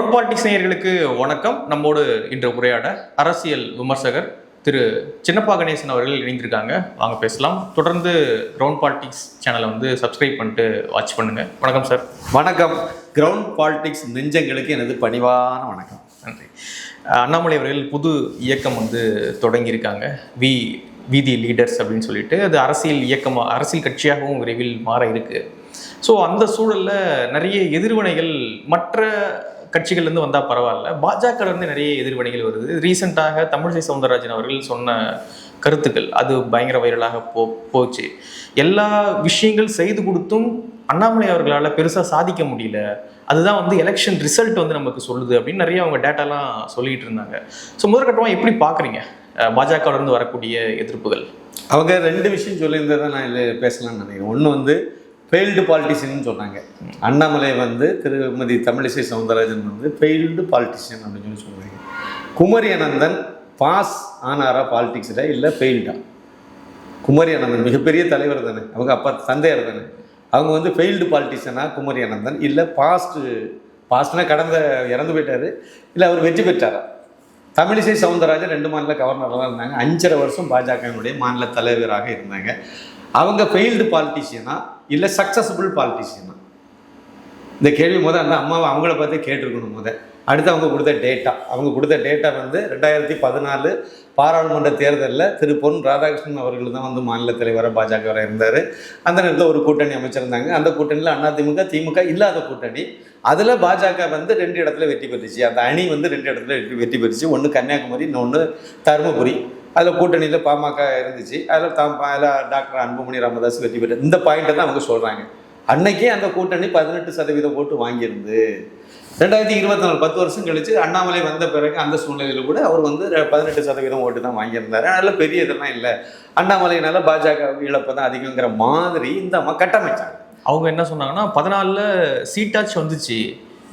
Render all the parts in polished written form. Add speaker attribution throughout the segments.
Speaker 1: Ground politics நேயர்களுக்கு வணக்கம். நம்மோடு இன்று உரையாட அரசியல் விமர்சகர் திரு சின்னப்பா கணேசன் அவர்கள் இணைந்திருக்காங்க. வாங்க பேசலாம். தொடர்ந்து கிரவுண்ட் பாலிடிக்ஸ் சேனலை சப்ஸ்கிரைப் பண்ணிட்டு வாட்ச் பண்ணுங்க. வணக்கம் சார்.
Speaker 2: வணக்கம். கிரவுண்ட் பாலிடிக்ஸ் நெஞ்சங்களுக்கு எனது பணிவான வணக்கம்.
Speaker 1: நன்றி. அண்ணாமலை அவர்கள் புது இயக்கம் தொடங்கியிருக்காங்க, வீதி லீடர்ஸ் அப்படின்னு சொல்லிட்டு. அது அரசியல் இயக்கமாக, அரசியல் கட்சியாகவும் விரைவில் மாற இருக்கு. ஸோ அந்த சூழலில் நிறைய எதிர்வினைகள் மற்ற கட்சிகள்லேருந்து வந்தால் பரவாயில்ல, பாஜகலேருந்து நிறைய எதிர்வினைகள் வருது. ரீசெண்டாக தமிழிசை சவுந்தரராஜன் அவர்கள் சொன்ன கருத்துக்கள் அது பயங்கர வைரலாக போச்சு. எல்லா விஷயங்கள் செய்து கொடுத்தும் அண்ணாமலை அவர்களால் பெருசாக சாதிக்க முடியல, அதுதான் எலெக்ஷன் ரிசல்ட் நமக்கு சொல்லுது அப்படின்னு நிறைய அவங்க டேட்டாலாம் சொல்லிட்டு இருந்தாங்க. ஸோ முதற்கட்டமாக எப்படி பார்க்குறீங்க பாஜகவிலிருந்து வரக்கூடிய எதிர்ப்புகள்?
Speaker 2: அவங்க ரெண்டு விஷயம் சொல்லியிருந்ததை நான் இதில் பேசலாம்னு நினைக்கிறேன். ஒன்று ஃபெயில்டு பாலிட்டிஷியன் சொன்னாங்க. அண்ணாமலை திருமதி தமிழிசை சவுந்தரராஜன் ஃபெயில்டு பாலிட்டிஷியன் அப்படின்னு சொன்னாங்க. குமரி அனந்தன் பாஸ் ஆனாரா பாலிட்டிக்ஸில், இல்லை ஃபெயில்டா? குமரி அனந்தன் மிகப்பெரிய தலைவர் தானே, அவங்க அப்பா தந்தையார் தானே. அவங்க ஃபெயில்டு பாலிட்டிஷியனா குமரி அனந்தன், இல்லை பாஸ்ட்னா கடந்த இறந்து போயிட்டார், இல்லை அவர் வெற்றி பெற்றாரா? தமிழிசை சவுந்தரராஜன் 2 மாநில கவர்னராக தான் இருந்தாங்க, 5.5 வருஷம் பாஜகவினுடைய மாநில தலைவராக இருந்தாங்க. அவங்க ஃபெயில்டு பாலிட்டிஷியனா இல்லை சக்ஸஸ்ஃபுல் பாலிட்டிஷியனா? இந்த கேள்வி அந்த அம்மாவை அவங்கள பார்த்தே கேட்டிருக்கணும். அடுத்து அவங்க கொடுத்த டேட்டா 2014 பாராளுமன்ற தேர்தலில் திரு பொன் ராதாகிருஷ்ணன் அவர்கள் தான் மாநில தலைவராக பாஜகவராக இருந்தார். அந்த நேரத்தில் ஒரு கூட்டணி அமைச்சிருந்தாங்க. அந்த கூட்டணியில் அதிமுக திமுக இல்லாத கூட்டணி. அதில் பாஜக 2 இடத்துல வெற்றி பெற்றுச்சு. அந்த அணி 2 இடத்துல வெற்றி பெற்றுச்சு. ஒன்று கன்னியாகுமரி, இன்னொன்று தருமபுரி. அதில் கூட்டணியில் பாமக இருந்துச்சு. அதில் டாக்டர் அன்புமணி ராமதாஸ் வெற்றி பெற்ற இந்த பாயிண்ட்டை தான் அவங்க சொல்கிறாங்க. அன்னைக்கே அந்த கூட்டணி 18% ஓட்டு வாங்கியிருந்து 2024 10 வருஷம் கழிச்சு அண்ணாமலை வந்த பிறகு அந்த சூழ்நிலையில் கூட அவர் 18% ஓட்டு தான் வாங்கியிருந்தார். அதனால் பெரிய இதெல்லாம் இல்லை, அண்ணாமலையினால பாஜக இழப்பு தான் அதிகங்கிற மாதிரி இந்த கட்டமைச்சாங்க.
Speaker 1: அவங்க என்ன சொன்னாங்கன்னா 14ல் சீட்டாச்சு வந்துச்சு,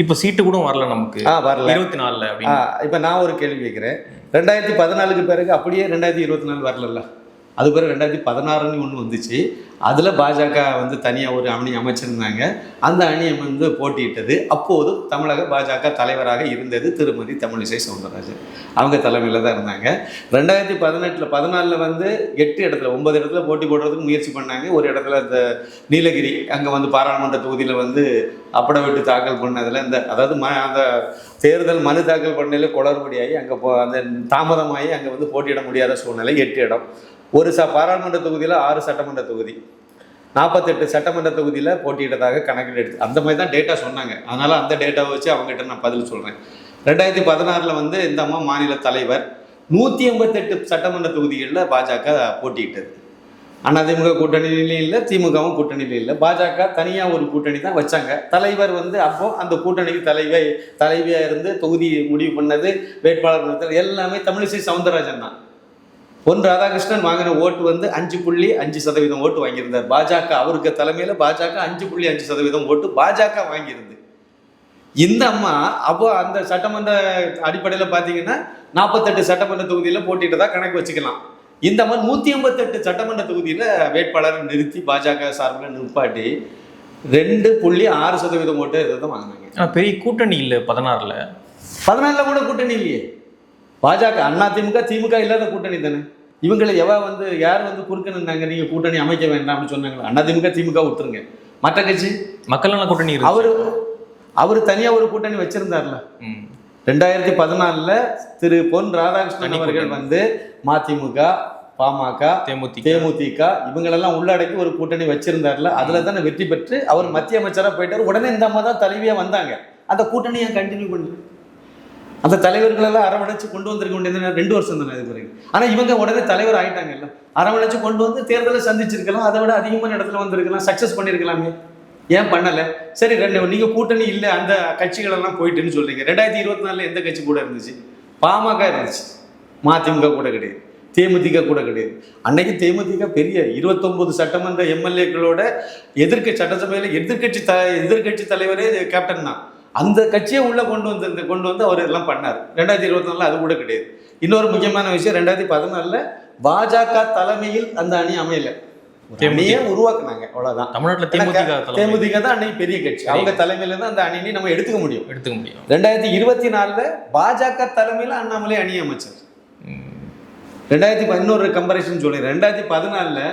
Speaker 1: இப்போ சீட்டு கூட வரல, நமக்கு
Speaker 2: வரல
Speaker 1: 24ல் அப்படின்னு.
Speaker 2: இப்போ நான் ஒரு கேள்வி கேட்குறேன். 2014க்கு பிறகு அப்படியே 2024 வரல, அது பிறகு 2016 ஒன்று வந்துச்சு. அதில் பாஜக தனியாக ஒரு அணி அமைச்சிருந்தாங்க. அந்த அணியை போட்டியிட்டது. அப்போது தமிழக பாஜக தலைவராக இருந்தது திருமதி தமிழிசை சவுந்தரராஜன். அவங்க தலைமையில் தான் இருந்தாங்க. 2014 8 இடத்துல 9 இடத்துல போட்டி போடுறதுக்கு முயற்சி பண்ணாங்க. ஒரு இடத்துல இந்த நீலகிரி அங்கே பாராளுமன்ற தொகுதியில் அப்படவிட்டு தாக்கல் பண்ணதில் அதாவது அந்த தேர்தல் மனு தாக்கல் பண்ணதில் குளறுபடியாகி அங்கே அந்த தாமதமாகி அங்கே போட்டியிட முடியாத சூழ்நிலை. 8 இடம். ஒரு பாராளுமன்ற தொகுதியில் 6 சட்டமன்ற தொகுதி, 48 சட்டமன்ற தொகுதியில் போட்டியிட்டதாக கணக்கில் எடுத்து அந்த மாதிரி தான் டேட்டா சொன்னாங்க. அதனால் அந்த டேட்டாவை வச்சு அவங்ககிட்ட நான் பதில் சொல்கிறேன். 2016 இந்த அம்மா மாநில தலைவர். 188 சட்டமன்ற தொகுதிகளில் பாஜக போட்டியிட்டது. அதிமுக கூட்டணியிலையும் இல்லை, திமுகவும் கூட்டணியிலும் இல்லை. பாஜக தனியாக ஒரு கூட்டணி தான் வச்சாங்க. தலைவர் அப்போது அந்த கூட்டணிக்கு தலைவியாக இருந்து தொகுதி முடிவு பண்ணது, வேட்பாளர் எல்லாமே தமிழிசை சவுந்தரராஜன் தான். பொன் ராதாகிருஷ்ணன் வாங்கின ஓட்டு 5.5% ஓட்டு வாங்கியிருந்தார். பாஜக அவருக்கு தலைமையில் பாஜக 5.5% ஓட்டு பாஜக வாங்கியிருந்து. இந்த அம்மா அப்போ அந்த சட்டமன்ற அடிப்படையில் பார்த்தீங்கன்னா 48 சட்டமன்ற தொகுதியில் போட்டிட்டதா கணக்கு வச்சுக்கலாம். இந்த அம்மா 188 சட்டமன்ற தொகுதியில் வேட்பாளரை நிறுத்தி பாஜக சார்பில் நிற்பாட்டி 2.6% ஓட்டு இதை வாங்கினாங்க.
Speaker 1: பெரிய கூட்டணி இல்லை 14ல்
Speaker 2: கூட கூட்டணி இல்லையே. பாஜக அதிமுக திமுக இல்லாத கூட்டணி தானே. இவங்களை யார் குறுக்க நின்றாங்க, நீங்கள் கூட்டணி அமைக்க வேண்டாம்னு சொன்னாங்களா? அதிமுக திமுக விட்டுருங்க, மற்ற கட்சி
Speaker 1: மக்கள் நல கூட்டணி
Speaker 2: அவர் தனியாக ஒரு கூட்டணி வச்சிருந்தார்ல. 2014 திரு பொன் ராதாகிருஷ்ணன் அவர்கள் மதிமுக பாமக தேமுதிக இவங்களெல்லாம் உள்ளடக்கி ஒரு கூட்டணி வச்சிருந்தார்ல. அதில் தானே வெற்றி பெற்று அவர் மத்திய அமைச்சராக போயிட்டார். உடனே இந்த அம்மா தான் தலைவியாக வந்தாங்க. அந்த கூட்டணியை கண்டினியூ பண்ணி அந்த தலைவர்களெல்லாம் அரவணைச்சு கொண்டு வந்திருக்க வேண்டியது 2 வருஷம் தானே இது பிறகு. ஆனால் இவங்க உடனே தலைவர் ஆகிட்டாங்கல்ல, அரவணைச்சு கொண்டு தேர்தலை சந்திச்சிருக்கலாம், அதை விட அதிகமான இடத்துல வந்திருக்கலாம், சக்ஸஸ் பண்ணியிருக்கலாமே, ஏன் பண்ணலை? சரி, நீங்கள் கூட்டணி இல்லை அந்த கட்சிகளெல்லாம் போயிட்டுன்னு சொல்றீங்க. 2024 எந்த கட்சி கூட இருந்துச்சு? பாமக இருந்துச்சு, மதிமுக கூட கிடையாது, தேமுதிக கூட கிடையாது. அன்னைக்கு தேமுதிக பெரிய 29 சட்டமன்ற எம்எல்ஏக்களோட சட்டசபையில் எதிர்கட்சி தலைவரே கேப்டன் தான். அந்த கட்சியை உள்ளே கொண்டு வந்து அவர் எல்லாம் பண்ணார். 2024 அது கூட கிடையாது. இன்னொரு முக்கியமான விஷயம், 2014 பாஜக தலைமையில் அந்த அணி அமையலை. அணியை உருவாக்குனாங்க, அவ்வளவுதான்.
Speaker 1: தமிழ்நாட்டுல தேமுதிக
Speaker 2: தான் அன்னைக்கு பெரிய கட்சி. அவங்க தலைமையில தான் அந்த அணியை நம்ம எடுத்துக்க முடியும். 2024 பாஜக தலைமையில அண்ணாமலை அணி அமைச்சர். 2011 கம்பேரிசன் சொல்றேன். 2014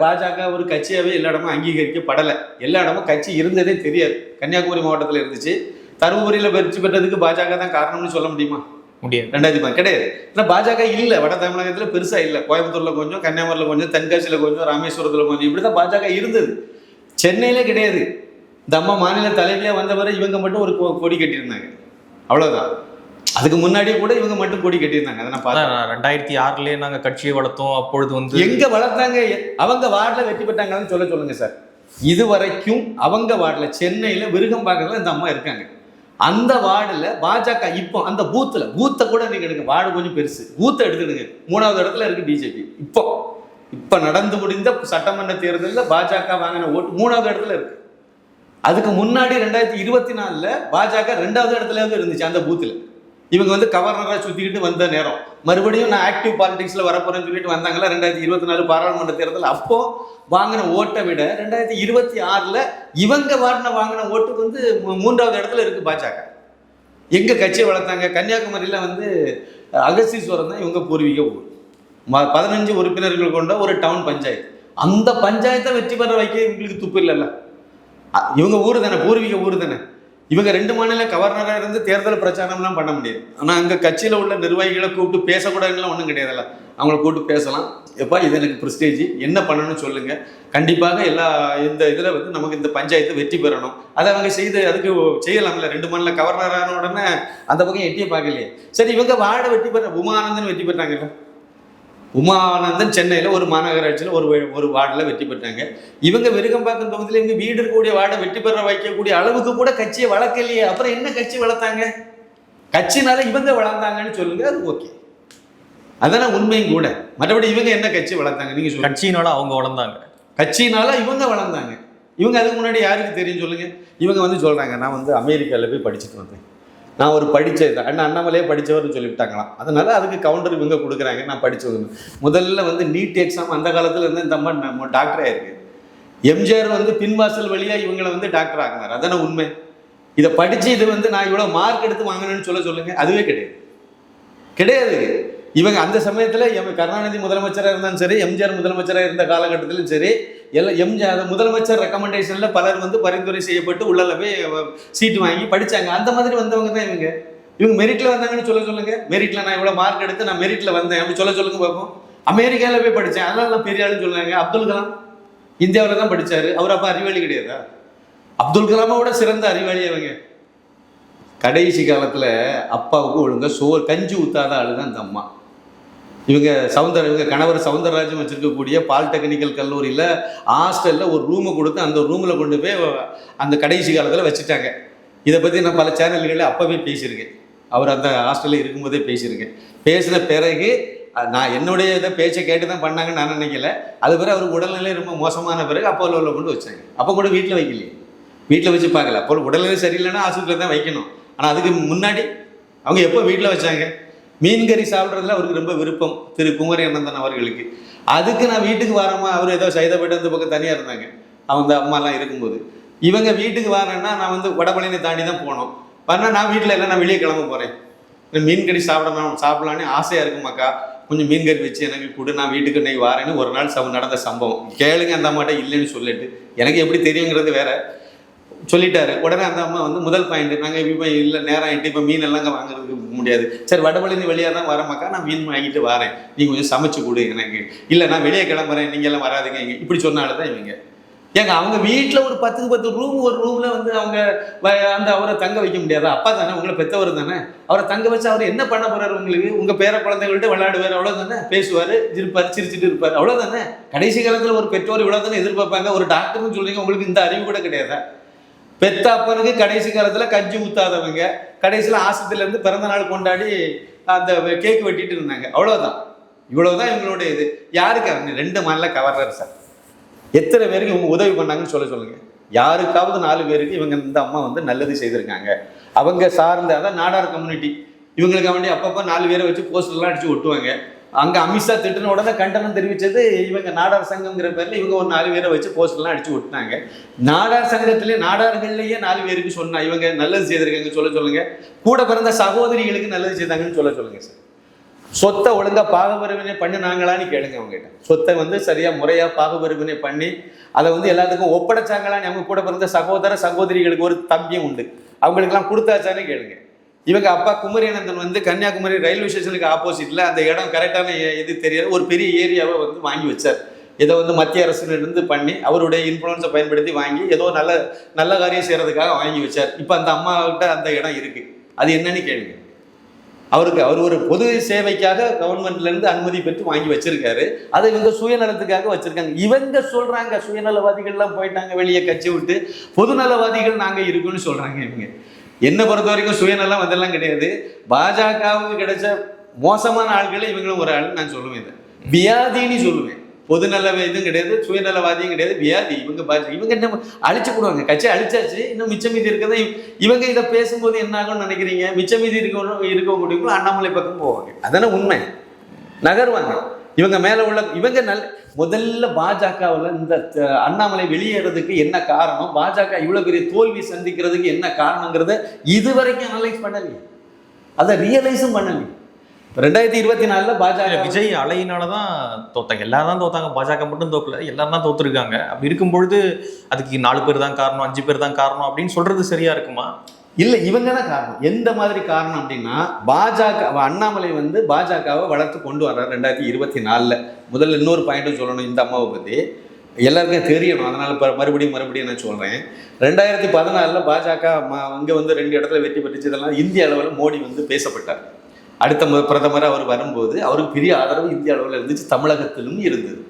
Speaker 2: பாஜக ஒரு கட்சியாவே எல்லா இடமும் அங்கீகரிக்கப்படலை. எல்லா இடமும் கட்சி இருந்ததே தெரியாது. கன்னியாகுமரி மாவட்டத்தில் இருந்துச்சு. தருமபுரியில வெற்றி பெற்றதுக்கு பாஜக தான் காரணம்னு சொல்ல முடியுமா?
Speaker 1: முடியாது.
Speaker 2: 2010 கிடையாது. ஏன்னா பாஜக இல்லை, வட தமிழகத்துல பெருசா இல்லை. கோயம்புத்தூர்ல கொஞ்சம், கன்னியாகுமரியில கொஞ்சம், தென்காசியில கொஞ்சம், ராமேஸ்வரத்துல கொஞ்சம், இப்படிதான் பாஜக இருந்தது. சென்னையில கிடையாது. இந்த அம்மா மாநில தலைவியா வந்தவரை இவங்க மட்டும் ஒரு கொடி கட்டியிருந்தாங்க, அவ்வளவுதான். அதுக்கு முன்னாடியே கூட இவங்க மட்டும் கொடி கட்டியிருந்தாங்க. அதை நான் பார்த்தேன்.
Speaker 1: 2006 நாங்க கட்சியை வளர்த்தோம். அப்பொழுது வந்து
Speaker 2: எங்க வளர்த்தாங்க? அவங்க வார்டுல வெற்றி பெற்றாங்கன்னு சொல்லுங்க சார். இது வரைக்கும் அவங்க வார்டுல சென்னையில விருகம்பாக்கத்துல இந்த அம்மா இருக்காங்க. அந்த வார்டுல பாஜக இப்போ அந்த பூத்தை கூட நீங்க எடுங்க. வார்டு கொஞ்சம் பெருசு, பூத்தை எடுத்துடுங்க. 3வது இடத்துல இருக்கு பிஜேபி. இப்போ நடந்து முடிந்த சட்டமன்ற தேர்தலில் பாஜக வாங்கின ஓட்டு 3வது இடத்துல இருக்கு. அதுக்கு முன்னாடி 2024 பாஜக 2வது இடத்துல இருந்துச்சு அந்த பூத்துல. இவங்க வந்து கவர்னரா சுத்திக்கிட்டு வந்த நேரம், மறுபடியும் நான் ஆக்டிவ் பாலிடிக்ஸ்ல வரப்போறேன்னு சொல்லிட்டு வந்தாங்களா 2024 பாராளுமன்ற தேர்தல். அப்போ வாங்கின ஓட்டை விட 2026 இவங்க வாங்கின ஓட்டுக்கு வந்து 3வது இடத்துல இருக்கு பாஜக. எங்க கட்சியை வளர்த்தாங்க? கன்னியாகுமரியில வந்து அகஸ்தீஸ்வரம் தான் இவங்க பூர்வீக ஊர். 15 உறுப்பினர்கள் கொண்ட ஒரு டவுன் பஞ்சாயத்து. அந்த பஞ்சாயத்தை வெற்றி பெற வைக்க இவங்களுக்கு துப்பு இல்லைல்ல. இவங்க ஊர் தானே, பூர்வீக ஊர் தானே. இவங்க 2 மாநில கவர்னராக இருந்து தேர்தல் பிரச்சாரம்லாம் பண்ண முடியாது. ஆனால் அங்கே கட்சியில் உள்ள நிர்வாகிகளை கூப்பிட்டு பேசக்கூடாதுலாம் ஒன்றும் கிடையாதுல்ல. அவங்கள கூப்பிட்டு பேசலாம். எப்பா இது எனக்கு ப்ரெஸ்டேஜ், என்ன பண்ணணும்னு சொல்லுங்கள், கண்டிப்பாக எல்லா இந்த இதில் வந்து நமக்கு இந்த பஞ்சாயத்து வெற்றி பெறணும். அதை அவங்க அதுக்கு செய்யலாம்ல. 2 மாநில கவர்னரான உடனே அந்த பக்கம் எட்டியே பார்க்கலையே. சரி, இவங்க வார்டை வெற்றி பெற உமானந்தன் வெற்றி பெற்றாங்கல்ல. உமானந்தன் சென்னையில் ஒரு மாநகராட்சியில் ஒரு வார்டில் வெற்றி பெற்றாங்க. இவங்க விருகம்பாக்கம் தொகுதியில் இவங்க வீடு இருக்கக்கூடிய வார்டை வெற்றி பெற வைக்கக்கூடிய அளவுக்கு கூட கட்சியை வளர்க்கலையே. அப்புறம் என்ன கட்சி வளர்த்தாங்க? கட்சினால இவங்க வளர்ந்தாங்கன்னு சொல்லுங்க, அது ஓகே, அதான உண்மையும் கூட. மற்றபடி இவங்க என்ன கட்சி வளர்த்தாங்க நீங்க சொல்லுங்க.
Speaker 1: கட்சியினால அவங்க வளர்ந்தாங்க,
Speaker 2: கட்சியினால இவங்க வளர்ந்தாங்க. இவங்க அதுக்கு முன்னாடி யாருக்கு தெரியும் சொல்லுங்க. இவங்க வந்து சொல்றாங்க, நான் வந்து அமெரிக்காவில் போய் படிச்சுட்டு வந்தேன், நான் ஒரு அண்ணாமலையே படித்தவர்னு சொல்லிவிட்டாங்களாம். அதனால அதுக்கு கவுண்டர் இவங்க கொடுக்குறாங்க, நான் படித்தவங்க. முதல்ல வந்து நீட் எக்ஸாம் அந்த காலத்தில் இருந்து இந்த அம்மா டாக்டர் ஆயிருக்கு. எம்ஜிஆர் வந்து பின்வாசல் வழியாக இவங்களை வந்து டாக்டர் ஆகினார், அதான உண்மை. இதை படித்து இது வந்து நான் இவ்வளோ மார்க் எடுத்து வாங்கினேன்னு சொல்லுங்க, அதுவே கிடையாது. இவங்க அந்த சமயத்தில் கருணாநிதி முதலமைச்சராக இருந்தாலும் சரி, எம்ஜிஆர் முதலமைச்சராக இருந்த காலகட்டத்திலும் சரி, எல்லாம் எம்ஜிஆர் முதலமைச்சர் ரெக்கமெண்டேஷனில் பலர் வந்து பரிந்துரை செய்யப்பட்டு உள்ளே போய் சீட்டு வாங்கி படித்தாங்க. அந்த மாதிரி வந்தவங்க தான் இவங்க மெரிட்டில் வந்தாங்கன்னு சொல்லுங்க. மெரிட்டில் நான் இவ்வளோ மார்க் எடுத்து நான் மெரிட்டில் வந்தேன் அப்படி சொல்லுங்க பார்ப்போம். அமெரிக்காவில் போய் படித்தேன், அதனால நான் பெரிய ஆளுன்னு சொல்லுவாங்க. அப்துல் கலாம் இந்தியாவில் தான் படித்தார். அவர் அப்போ அறிவாளி கிடையாதா? அப்துல் கலாமோட சிறந்த அறிவாளி அவங்க. கடைசி காலத்தில் அப்பாவுக்கு ஒழுங்காக கஞ்சி ஊத்தாத ஆளு தான் இந்த அம்மா. இவங்க கணவர் சவுந்தரராஜன் வச்சிருக்கக்கூடிய பாலிடெக்னிக்கல் கல்லூரியில் ஹாஸ்டலில் ஒரு ரூமை கொடுத்து அந்த ரூமில் கொண்டு போய் அந்த கடைசி காலத்தில் வச்சுட்டாங்க. இதை பற்றி நான் பல சேனல்களில் அப்போவே பேசியிருக்கேன். அவர் அந்த ஹாஸ்டலில் இருக்கும்போதே பேசியிருக்கேன். பேசின பிறகு நான் என்னுடைய இதை பேச்சை கேட்டு தான் பண்ணாங்கன்னு நான் நினைக்கல. அது பிறகு அவர் உடல்நிலை ரொம்ப மோசமான பிறகு அப்போலோவில் கொண்டு வச்சாங்க. அப்போ கூட வீட்டில் வைக்கலையே, வீட்டில் வச்சு பார்க்கல. அப்போ உடல்நிலை சரியில்லைன்னா ஆஸ்பத்திரியில் தான் வைக்கணும். ஆனால் அதுக்கு முன்னாடி அவங்க எப்போ வீட்டில் வச்சாங்க? மீன்கறி சாப்பிட்றதுல அவருக்கு ரொம்ப விருப்பம், திரு குமரி அனந்தன் அவர்களுக்கு. அதுக்கு நான் வீட்டுக்கு வரமா, அவர் ஏதோ சைதாப்பேட்டை அந்த பக்கம் தனியாக இருந்தாங்க அவங்க அம்மாலாம் இருக்கும்போது. இவங்க வீட்டுக்கு வரேன்னா நான் வந்து வடபழனி தாண்டி தான் போனோம். பண்ணால் நான் வீட்டில் இல்லை, நான் வெளியே கிளம்ப போகிறேன், மீன்கறி சாப்பிடலான்னு ஆசையாக இருக்குமாக்கா, கொஞ்சம் மீன்கறி வச்சு எனக்கு கொடு, நான் வீட்டுக்கு இன்னைக்கு வரேன்னு ஒரு நாள் நடந்த சம்பவம் கேளுங்க. அந்த அம்மாட்ட இல்லைன்னு சொல்லிட்டு எனக்கு எப்படி தெரியுங்கிறது வேற சொல்லிட்டாரு. உடனே அந்த அம்மா வந்து முதல் பாயிண்ட், நாங்கள் இப்போ இல்லை நேரம் ஆகிட்டு இப்போ மீன் எல்லாம் வாங்குறதுக்கு முடியாது, சரி வடபழனி வெளியாக தான் வரமாக்கா, நான் மீன் வாங்கிட்டு வரேன், நீ கொஞ்சம் சமைச்சு கொடு எனக்கு. இல்லை நான் வெளியே கிளம்புறேன், நீங்கள் எல்லாம் வராதுங்க இங்கே, இப்படி சொன்னால தான் இவங்க. ஏங்க அவங்க வீட்டில் ஒரு 10 ரூம், ஒரு ரூமில் வந்து அவங்க அவரை தங்க வைக்க முடியாதா? அப்பா தானே, உங்களை பெற்றவர் தானே, அவரை தங்க வச்சு அவர் என்ன பண்ண போறாரு? உங்களுக்கு உங்கள் பேர குழந்தைகள்கிட்ட விளையாடுவார், அவ்வளோதானே, பேசுவார், சிரிச்சுட்டு இருப்பார், அவ்வளோதானே. கடைசி காலத்தில் ஒரு பெற்றோர் இவ்வளோ தானே எதிர்பார்ப்பாங்க. ஒரு டாக்டர்னு சொல்றீங்க, உங்களுக்கு இந்த அறிவு கூட கிடையாதா? பெத்த அப்பனுக்கு கடைசி காலத்தில் கஞ்சி ஊத்தாதவங்க கடைசியில் ஆஸ்பத்திரியிலேருந்து பிறந்த நாள் கொண்டாடி அந்த கேக் வெட்டிட்டு இருந்தாங்க, அவ்வளோதான். இவ்வளோதான் இவங்களோட இது. யாருக்கு 2 மாநில கவர்னர் சார் எத்தனை பேருக்கு இவங்க உதவி பண்ணாங்கன்னு சொல்லுங்க. யாருக்காவது 4 பேருக்கு இவங்க இந்த அம்மா வந்து நல்லது செய்திருக்காங்க. அவங்க சார்ந்த அதான் நாடார் கம்யூனிட்டி, இவங்களுக்கு வேண்டிய அப்பப்போ 4 பேரை வச்சு போஸ்டர்லாம் அடிச்சு ஒட்டுவாங்க. அங்கே அமித்ஷா திட்டின உடனே கண்டனம் தெரிவித்தது இவங்க நாடார் சங்கம்ங்கிற பேரில் இவங்க ஒரு 4 பேரை வச்சு போஸ்டர்லாம் அடிச்சு விட்டாங்க. நாடார் சங்கத்திலே நாடார்கள்லேயே 4 பேருக்கு சொன்னா இவங்க நல்லது செய்திருக்காங்க சொல்லுங்க. கூட பிறந்த சகோதரிகளுக்கு நல்லது செய்தாங்கன்னு சொல்லுங்க சார். சொத்தை ஒழுங்காக பாகுபிரிவினை பண்ணினாங்களான்னு கேளுங்க அவங்ககிட்ட. சொத்தை வந்து சரியாக முறையாக பாகுபிரிவினை பண்ணி அதை வந்து எல்லாத்துக்கும் ஒப்படைச்சாங்களான்னு அவங்க கூட பிறந்த சகோதர சகோதரிகளுக்கு ஒரு தம்பியும் உண்டு, அவங்களுக்கெல்லாம் கொடுத்தாச்சானே கேளுங்க. இவங்க அப்பா குமரியானந்தன் வந்து கன்னியாகுமரி ரயில்வே ஸ்டேஷனுக்கு ஆப்போசிட்டில் அந்த இடம் கரெக்டான இது தெரியாது ஒரு பெரிய ஏரியாவை வந்து வாங்கி வச்சார். இதை வந்து மத்திய அரசிலிருந்து பண்ணி அவருடைய இன்ஃப்ளூயன்ஸை பயன்படுத்தி வாங்கி ஏதோ நல்ல காரியம் செய்கிறதுக்காக வாங்கி வச்சார். இப்போ அந்த அம்மாக்கிட்ட அந்த இடம் இருக்குது. அது என்னன்னு கேளுங்க. அவர் ஒரு பொது சேவைக்காக கவர்மெண்ட்லேருந்து அனுமதி பெற்று வாங்கி வச்சிருக்காரு. அதை இவங்க சுயநலத்துக்காக வச்சிருக்காங்க. இவங்க சொல்கிறாங்க சுயநலவாதிகள்லாம் போயிட்டாங்க வெளியே கட்சி விட்டு, பொதுநலவாதிகள் நாங்கள் இருக்குன்னு சொல்கிறாங்க. இவங்க என்னை பொறுத்த வரைக்கும் சுயநலம் அதெல்லாம் கிடையாது. பாஜகவுக்கு கிடைச்ச மோசமான ஆள்களை இவங்களும் ஒரு ஆள் நான் சொல்லுவேன். இதை வியாதின்னு சொல்லுவேன். பொதுநல இதுவும் கிடையாது, சுயநலவாதியும் கிடையாது, வியாதி. இவங்க என்ன அழிச்சு போடுவாங்க. கட்சி அழிச்சாச்சு, இன்னும் மிச்சம் மீதி இருக்கிறத இவங்க இதை பேசும்போது என்ன ஆகும்னு நினைக்கிறீங்க? மிச்சம் மீதி இருக்கவங்களுக்கும் அண்ணாமலை பக்கம் போவாங்க. அதானே உண்மை. நகர்வாங்க. இவங்க மேலே உள்ள இவங்க முதல்ல பாஜகவில் இந்த அண்ணாமலை வெளியேறதுக்கு என்ன காரணம், பாஜக இவ்வளோ பெரிய தோல்வி சந்திக்கிறதுக்கு என்ன காரணங்கிறத இதுவரைக்கும் அனலைஸ் பண்ணலையே, அதை ரியலைஸும் பண்ணலையே. 2024 பாஜக
Speaker 1: விஜய் அலையினால தான் தோத்தாங்க. எல்லாரும் தான் தோத்தாங்க, பாஜக மட்டும் தோக்கல, எல்லாரும் தான் தோத்துருக்காங்க. அப்படி இருக்கும்பொழுது அதுக்கு 4 பேர் தான் காரணம், 5 பேர் தான் காரணம் அப்படின்னு சொல்றது சரியா இருக்குமா?
Speaker 2: இல்லை, இவங்க தான் காரணம். எந்த மாதிரி காரணம் அப்படின்னா, பாஜக அண்ணாமலை வந்து பாஜகவை வளர்த்து கொண்டு வர்றார் 2024. முதல்ல இன்னொரு பாயிண்ட்டும் சொல்லணும் இந்த அம்மாவை பற்றி, எல்லாருக்கும் தெரியணும். அதனால் மறுபடியும் நான் சொல்கிறேன். 2014 பாஜக இங்கே வந்து 2 இடத்துல வெற்றி பெற்றுச்சு. இதெல்லாம் இந்திய அளவில் மோடி வந்து பேசப்பட்டார். அடுத்த பிரதமர் அவர் வரும்போது அவருக்கு பெரிய ஆதரவு இந்திய அளவில் இருந்துச்சு, தமிழகத்திலும் இருந்தது.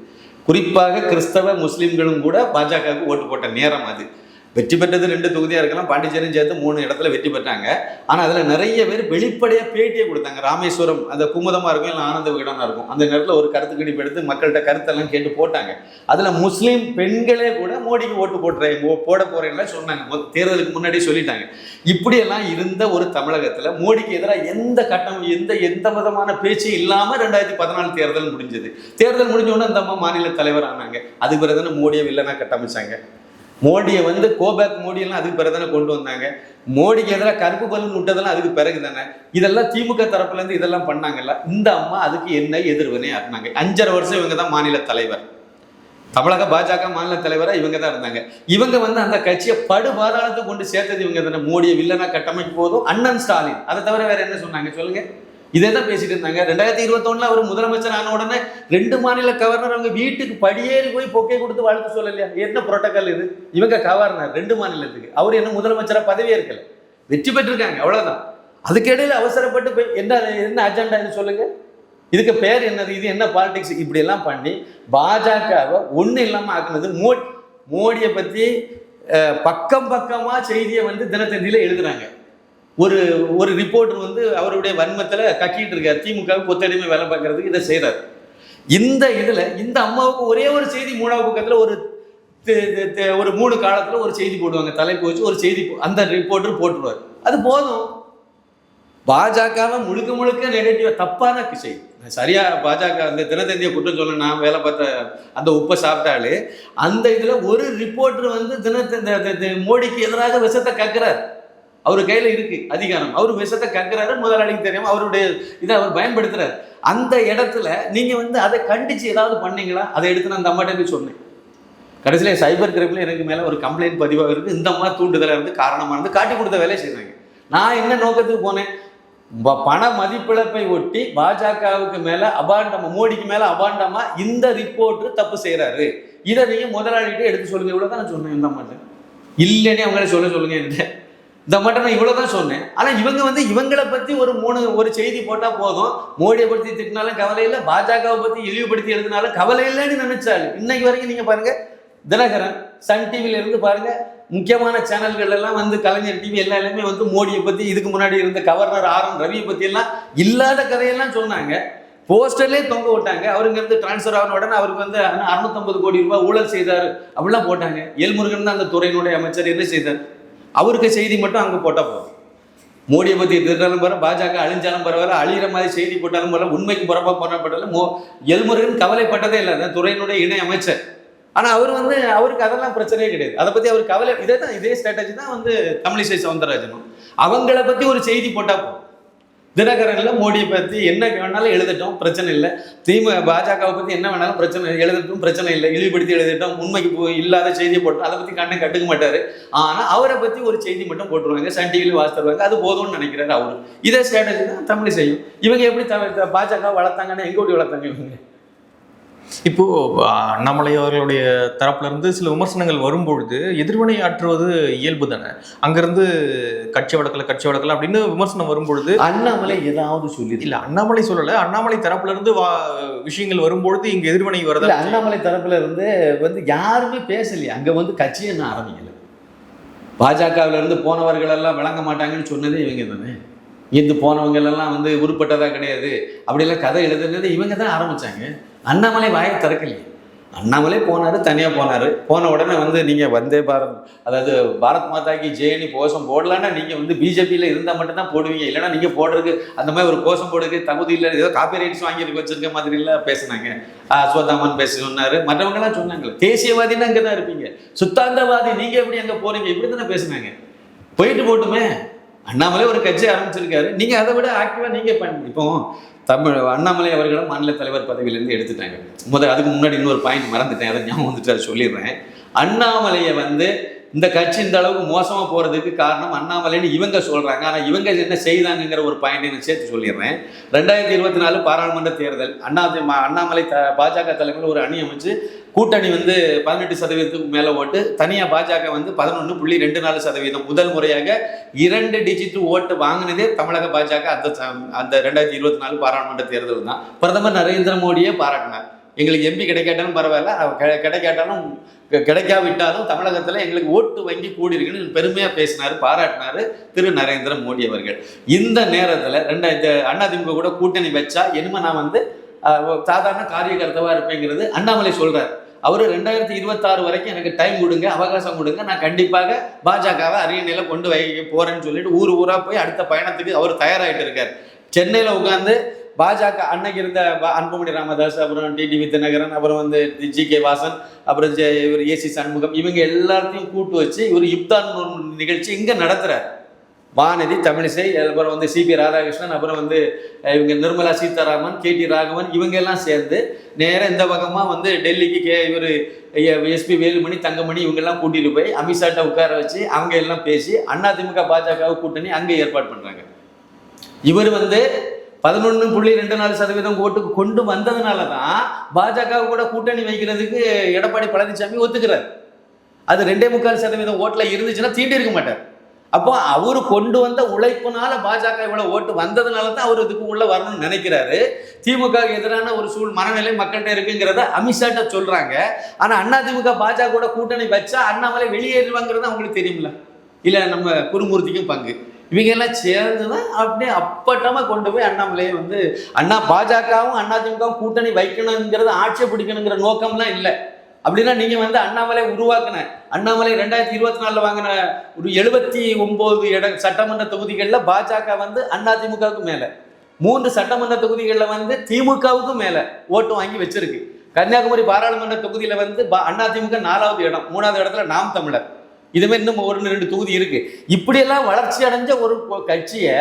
Speaker 2: குறிப்பாக கிறிஸ்தவ முஸ்லீம்களும் கூட பாஜகவுக்கு ஓட்டு போட்ட நேரம் அது. வெற்றி பெற்றது 2 தொகுதியாக இருக்கலாம், பாண்டிச்சேரியும் சேர்த்து 3 இடத்துல வெற்றி பெற்றாங்க. ஆனால் அதில் நிறைய பேர் வெளிப்படையாக பேட்டியை கொடுத்தாங்க. ராமேஸ்வரம் அந்த குமுதமாக இருக்கும், இல்லை ஆனந்த விகடனாக இருக்கும், அந்த நேரத்தில் ஒரு கருத்து கணிப்பு எடுத்து மக்கள்கிட்ட கருத்தெல்லாம் கேட்டு போட்டாங்க. அதில் முஸ்லீம் பெண்களே கூட மோடிக்கு ஓட்டு போட போகிறேன்ல சொன்னாங்க. தேர்தலுக்கு முன்னாடியே சொல்லிட்டாங்க. இப்படியெல்லாம் இருந்த ஒரு தமிழகத்தில் மோடிக்கு எதிராக எந்த விதமான பேச்சும் இல்லாமல் 2014 தேர்தல் முடிஞ்சது. தேர்தல் முடிஞ்சோடனே அந்த அம்மா மாநில தலைவர் ஆனாங்க. அதுக்கு பிறகு தானே மோடியை வில்லனாக கட்டமைச்சாங்க. மோடியை வந்து கோபேக் மோடியெல்லாம் அதுக்கு பிறகு தானே கொண்டு வந்தாங்க. மோடிக்கு எதிராக கருப்பு பலன் விட்டதெல்லாம் அதுக்கு பிறகு தானே. இதெல்லாம் திமுக தரப்புலேருந்து இதெல்லாம் பண்ணாங்கல்ல. இந்த அம்மா அதுக்கு என்ன எதிர்வினை ஆட்டினாங்க. 5.5 வருஷம் இவங்க தான் மாநில தலைவர். தமிழக பாஜக மாநில தலைவராக இவங்க தான் இருந்தாங்க. இவங்க வந்து அந்த கட்சியை படுபாதாளத்தை கொண்டு சேர்த்தது இவங்க தானே. மோடியை வில்லனா கட்டமைக்கும் போதும் அண்ணன் ஸ்டாலின், அதை தவிர வேற என்ன சொன்னாங்க சொல்லுங்க? இதே தான் பேசிட்டு இருந்தாங்க. 2021 அவர் முதலமைச்சர் ஆன உடனே 2 மாநில கவர்னர் அவங்க வீட்டுக்கு படியேறி போய் பொக்கை கொடுத்து வாழ்த்து சொல்லலையா? என்ன புரோட்டோக்கால் இது? இவங்க கவர்னர் 2 மாநிலத்துக்கு, அவர் என்ன முதலமைச்சராக பதவியே இருக்கல, வெற்றி பெற்றிருக்காங்க, அவ்வளவுதான். அதுக்கிடையில் அவசரப்பட்டு போய் என்ன அஜெண்டா இது சொல்லுங்க? இதுக்கு பேர் என்னது? இது என்ன பாலிடிக்ஸ்? இப்படி எல்லாம் பண்ணி பாஜகவை ஒன்றும் இல்லாமல் ஆக்குனது மோடியை பற்றி பக்கமா செய்தியை வந்து தினத்தந்தியில் எழுதுறாங்க. ஒரு ரிப்போர்ட்டர் வந்து அவருடைய வன்மத்தில் கக்கிட்டு இருக்கார். திமுகவுக்கு கொத்தடிமை வேலை பார்க்கறதுக்கு இதை செய்கிறார். இந்த இதில் இந்த அம்மாவுக்கு ஒரே ஒரு செய்தி 3வது பக்கத்தில் ஒரு 3 காலத்தில் ஒரு செய்தி போடுவாங்க, தலைப்பு வச்சு ஒரு செய்தி அந்த ரிப்போர்ட்டர் போட்டுருவார். அது போதும். பாஜகவை முழுக்க நெகட்டிவ் தப்பான செய்தி. சரியா பாஜக அந்த தினத்தந்தியை குற்றம் சொல்ல நான் வேலை பார்த்த அந்த உப்பை சாப்பிட்டாலே அந்த இதில் ஒரு ரிப்போர்ட்டர் வந்து மோடிக்கு எதிராக விஷத்தை கக்குறார். அவர் கையில் இருக்கு அதிகாரம், அவர் விஷத்தை கக்குறாரு, முதலாளிக்கு தெரியாம அவருடைய இதை அவர் பயன்படுத்துறாரு. அந்த இடத்துல நீங்க வந்து அதை கண்டிச்சு ஏதாவது பண்ணீங்களா? அதை எடுத்து நான் அந்த அம்மாட்ட போய் சொன்னேன். கடைசியில் சைபர் கிரைமில் எனக்கு மேலே ஒரு கம்ப்ளைண்ட் பதிவாக இருக்குது. இந்த அம்மா தூண்டுதலாக இருந்து காரணமானது காட்டி கொடுத்த வேலையை செய்கிறாங்க. நான் என்ன நோக்கத்துக்கு போனேன்? பண மதிப்பிழப்பை ஒட்டி பாஜகவுக்கு மேலே அபாண்டமா, மோடிக்கு மேலே அபாண்டமா இந்த ரிப்போர்ட்டர் தப்பு செய்கிறாரு, இதை நீங்கள் முதலாளிகிட்ட எடுத்து சொல்லுங்க. இவ்வளோ தான் நான் சொன்னேன். இந்த அம்மாட்ட இல்லைன்னே அவங்கள சொல்லுங்க என்கிட்ட. இந்த மட்டும் நான் இவ்வளோ தான் சொன்னேன். ஆனால் இவங்க வந்து இவங்களை பற்றி ஒரு செய்தி போட்டால் போதும், மோடியை பற்றி திட்டினாலும் கவலை இல்லை, பாஜகவை பற்றி இழிவுபடுத்தி எழுதினாலும் கவலை இல்லைன்னு நினைச்சாரு. இன்னைக்கு வரைக்கும் நீங்கள் பாருங்கள், தினகரன் சன் டிவியில இருந்து பாருங்கள், முக்கியமான சேனல்கள் எல்லாம் வந்து கலைஞர் டிவி எல்லாமே வந்து மோடியை பற்றி, இதுக்கு முன்னாடி இருந்த கவர்னர் RN ரவியை பற்றி எல்லாம் இல்லாத கதையெல்லாம் சொன்னாங்க. போஸ்டர்லேயே தொங்க விட்டாங்க. அவருங்கிறது டிரான்ஸ்ஃபர் ஆன உடனே அவருக்கு வந்து 650 கோடி ரூபாய் ஊழல் செய்தார் அப்படிலாம் போட்டாங்க. எல்முருகன் தான் அந்த துறையினுடைய அமைச்சர். என்ன செய்தார்? அவருக்கு செய்தி மட்டும் அங்கே போட்டால் போதும். மோடியை பற்றி திட்டாலும் பரவாயில்ல, பாஜக அழிஞ்சாலும் பரவாயில்ல, அழிகிற மாதிரி செய்தி போட்டாலும் பரவாயில்ல, உண்மைக்கு புறப்பா போடப்பட்டாலும் எல்முருகன் கவலைப்பட்டதே இல்லை, அந்த துறையினுடைய இணை அமைச்சர். ஆனால் அவர் வந்து அவருக்கு அதெல்லாம் பிரச்சனையே கிடையாது, அதை பற்றி அவர் கவலை. இதே ஸ்ட்ராட்டஜி தான் வந்து தமிழிசை சவுந்தரராஜனும். அவங்கள பற்றி ஒரு செய்தி போட்டால் போதும், தினகரனில் மோடியை பற்றி என்ன வேணாலும் எழுதட்டும், பிரச்சனை இல்லை. பாஜகவை பற்றி என்ன வேணாலும் பிரச்சனை எழுதட்டும், பிரச்சனை இல்லை. இழிவுபடுத்தி எழுதட்டும், உண்மைக்கு இல்லாத செய்தியை போட்டோம், அதை பற்றி கண்ணை கட்டுக்க மாட்டார். ஆனால் அவரை பற்றி ஒரு செய்தி மட்டும் போட்டுருவாங்க, சன் டிவியில் வாசித்துருவாங்க, அது போதும்னு நினைக்கிறாரு அவரு. இதே ஸ்ட்ராட்டஜி தான் தமிழிசையும். இவங்க எப்படி பாஜக வளர்த்தாங்கன்னு எங்க ஓடி வளர்த்தாங்க இவங்க?
Speaker 1: இப்போ அண்ணாமலை அவர்களுடைய தரப்புல இருந்து சில விமர்சனங்கள் வரும்பொழுது எதிர்வினை ஆற்றுவது இயல்பு தானே. அங்கிருந்து கட்சி வழக்கல அப்படின்னு விமர்சனம் வரும்பொழுது
Speaker 2: அண்ணாமலை ஏதாவது சொல்லி
Speaker 1: இல்ல, அண்ணாமலை சொல்லல, அண்ணாமலை தரப்புல இருந்து விஷயங்கள் வரும்பொழுது இங்க எதிர்வினை வருது.
Speaker 2: அண்ணாமலை தரப்புல இருந்து வந்து யாருமே பேசலையே, அங்க வந்து கட்சி என்ன ஆரம்பிக்கல. பாஜகவில இருந்து போனவர்கள் எல்லாம் விளங்க மாட்டாங்கன்னு சொன்னதே இவங்க தானே. இருந்து போனவங்க எல்லாம் வந்து உருப்பட்டதா கிடையாது அப்படிலாம் கதை எழுதுனது இவங்க தான் ஆரம்பிச்சாங்க. அண்ணாமலை வாயை திறக்கலையே. அண்ணாமலை போனார், தனியாக போனார். போன உடனே வந்து நீங்கள் வந்தே பாரத், அதாவது பாரத் மாதாக்கு ஜெயனி கோஷம் போடலான்னா நீங்கள் வந்து பிஜேபியில் இருந்தால் மட்டும்தான் போடுவீங்க, இல்லைனா நீங்கள் போடுறதுக்கு அந்த மாதிரி ஒரு கோஷம் போடுறதுக்கு தகுதி இல்லை, ஏதோ காப்பி ரைட்ஸ் வாங்கி வச்சிருக்க மாதிரிலாம் பேசினாங்க. அஸ்வத்தாமன் பேச சொன்னார், மற்றவங்கலாம் சொன்னாங்களே. தேசியவாதின்னா அங்கே தான் இருப்பீங்க, சுத்தாந்தவாதி நீங்கள் எப்படி அங்கே போகிறீங்க, இப்படி தானே பேசினாங்க. போயிட்டு போட்டுமே, அண்ணாமலை ஒரு கட்சி ஆரம்பிச்சிருக்காரு, நீங்கள் அதை விட ஆக்டிவாக நீங்கள் பண்ணி. இப்போ அண்ணாமலை அவர்களும் மாநில தலைவர் பதவியிலேருந்து எடுத்துட்டாங்க. அதுக்கு முன்னாடி இன்னொரு பாயிண்ட் மறந்துட்டேன், அதை ஞாபகம் வந்துட்டு அதை சொல்லிடுறேன். அண்ணாமலையை வந்து இந்த கட்சி இந்த அளவுக்கு மோசமாக போகிறதுக்கு காரணம் அண்ணாமலைன்னு இவங்க சொல்கிறாங்க. ஆனால் இவங்க என்ன செய்தாங்கிற ஒரு பாயிண்ட் நான் சேர்த்து சொல்லிடுறேன். 2024 பாராளுமன்ற தேர்தல், அண்ணாமலை பாஜக தலைமையில் ஒரு அணி அமைச்சு கூட்டணி வந்து 18% மேலே ஓட்டு, தனியாக பாஜக வந்து 11.24%. முதல் முறையாக 2 டிஜிட் ஓட்டு வாங்கினதே தமிழக பாஜக அந்த 2024 பாராளுமன்ற தேர்தல் தான். பிரதமர் நரேந்திர மோடியே பாராட்டினார். எங்களுக்கு எம்பி கிடைக்காட்டாலும் பரவாயில்ல, கிடைக்காட்டாலும் கிடைக்காவிட்டாலும் தமிழகத்தில் எங்களுக்கு ஓட்டு வங்கி கூடியிருக்குன்னு பெருமையாக பேசினார், பாராட்டினார் திரு நரேந்திர மோடி அவர்கள். இந்த நேரத்தில் அதிமுக கூட கூட்டணி வச்சா இனிமேல் நான் வந்து சாதாரண காரியகர்த்தாவாக இருப்பேங்கிறது அண்ணாமலை சொல்கிறார். அவர் 2026 வரைக்கும் எனக்கு டைம் கொடுங்க, அவகாசம் கொடுங்க, நான் கண்டிப்பாக பாஜகவை அரியணையில் கொண்டு வைக்க போகிறேன்னு சொல்லிட்டு ஊராக போய் அடுத்த பயணத்துக்கு அவர் தயாராகிட்டு இருக்கார். சென்னையில் உட்காந்து பாஜக அன்னைக்கு இருந்த அன்புமணி ராமதாஸ், அப்புறம் டிடிவி தினகரன், அப்புறம் வந்து ஜி.கே. வாசன், அப்புறம் இவர் ஏசி சண்முகம், இவங்க எல்லாத்தையும் கூட்டு வச்சு இவர் இப்தான் நிகழ்ச்சி இங்கே நடத்துகிறார். வானதி, தமிழிசை, அப்புறம் வந்து சிபி ராதாகிருஷ்ணன், அப்புறம் வந்து இவங்க நிர்மலா சீதாராமன், கேடி ராகவன், இவங்க எல்லாம் சேர்ந்து நேராக இந்த பக்கமாக வந்து டெல்லிக்கு இவர் எஸ்பி வேலுமணி, தங்கமணி இவங்கெல்லாம் கூட்டிகிட்டு போய் அமித்ஷாட்ட உட்கார வச்சு அவங்க எல்லாம் பேசி அதிமுக பாஜக கூட்டணி அங்கே ஏற்பாடு பண்ணுறாங்க. இவர் வந்து 11.24% ஓட்டுக்கு கொண்டு வந்ததுனால தான் பாஜக கூட கூட்டணி வைக்கிறதுக்கு எடப்பாடி பழனிசாமி ஒத்துக்கிறார். அது 2.25% ஓட்டில் இருந்துச்சுன்னா தீண்டி இருக்க மாட்டார். அப்போ அவரு கொண்டு வந்த உழைப்புனால பாஜக இவ்வளவு ஓட்டு வந்ததுனால தான் அவர் இதுக்கு உள்ள வரணும்னு நினைக்கிறாரு. திமுக எதிரான ஒரு மனநிலை மக்கள்கிட்ட இருக்குங்கிறத அமித்ஷாட்ட சொல்றாங்க. ஆனா அதிமுக பாஜக கூட கூட்டணி வச்சா அண்ணாமலை வெளியேறுவாங்கிறது அவங்களுக்கு தெரியுமில்ல, இல்ல நம்ம குருமூர்த்திக்கும் பங்கு, இவங்க எல்லாம் சேர்ந்துதான் அப்படியே அப்பட்டமா கொண்டு போய் அண்ணாமலையை வந்து பாஜகவும் அதிமுகவும் கூட்டணி வைக்கணுங்கிறது ஆட்சியை பிடிக்கணுங்கிற நோக்கம்லாம் இல்லை. அப்படின்னா நீங்க வந்து அண்ணாமலை உருவாக்குன அண்ணாமலை 2024 வாங்கின ஒரு 79 சட்டமன்ற தொகுதிகளில் பாஜக வந்து அதிமுகவுக்கு மேல, 3 சட்டமன்ற தொகுதிகளில் வந்து திமுகவுக்கு மேல ஓட்டு வாங்கி வச்சிருக்கு. கன்னியாகுமரி பாராளுமன்ற தொகுதியில வந்து அதிமுக 4வது இடம், 3வது இடத்துல நாம் தமிழர். இதுமாதிரி இன்னும் 1-2 தொகுதி இருக்கு. இப்படியெல்லாம் வளர்ச்சி அடைஞ்ச ஒரு கட்சியை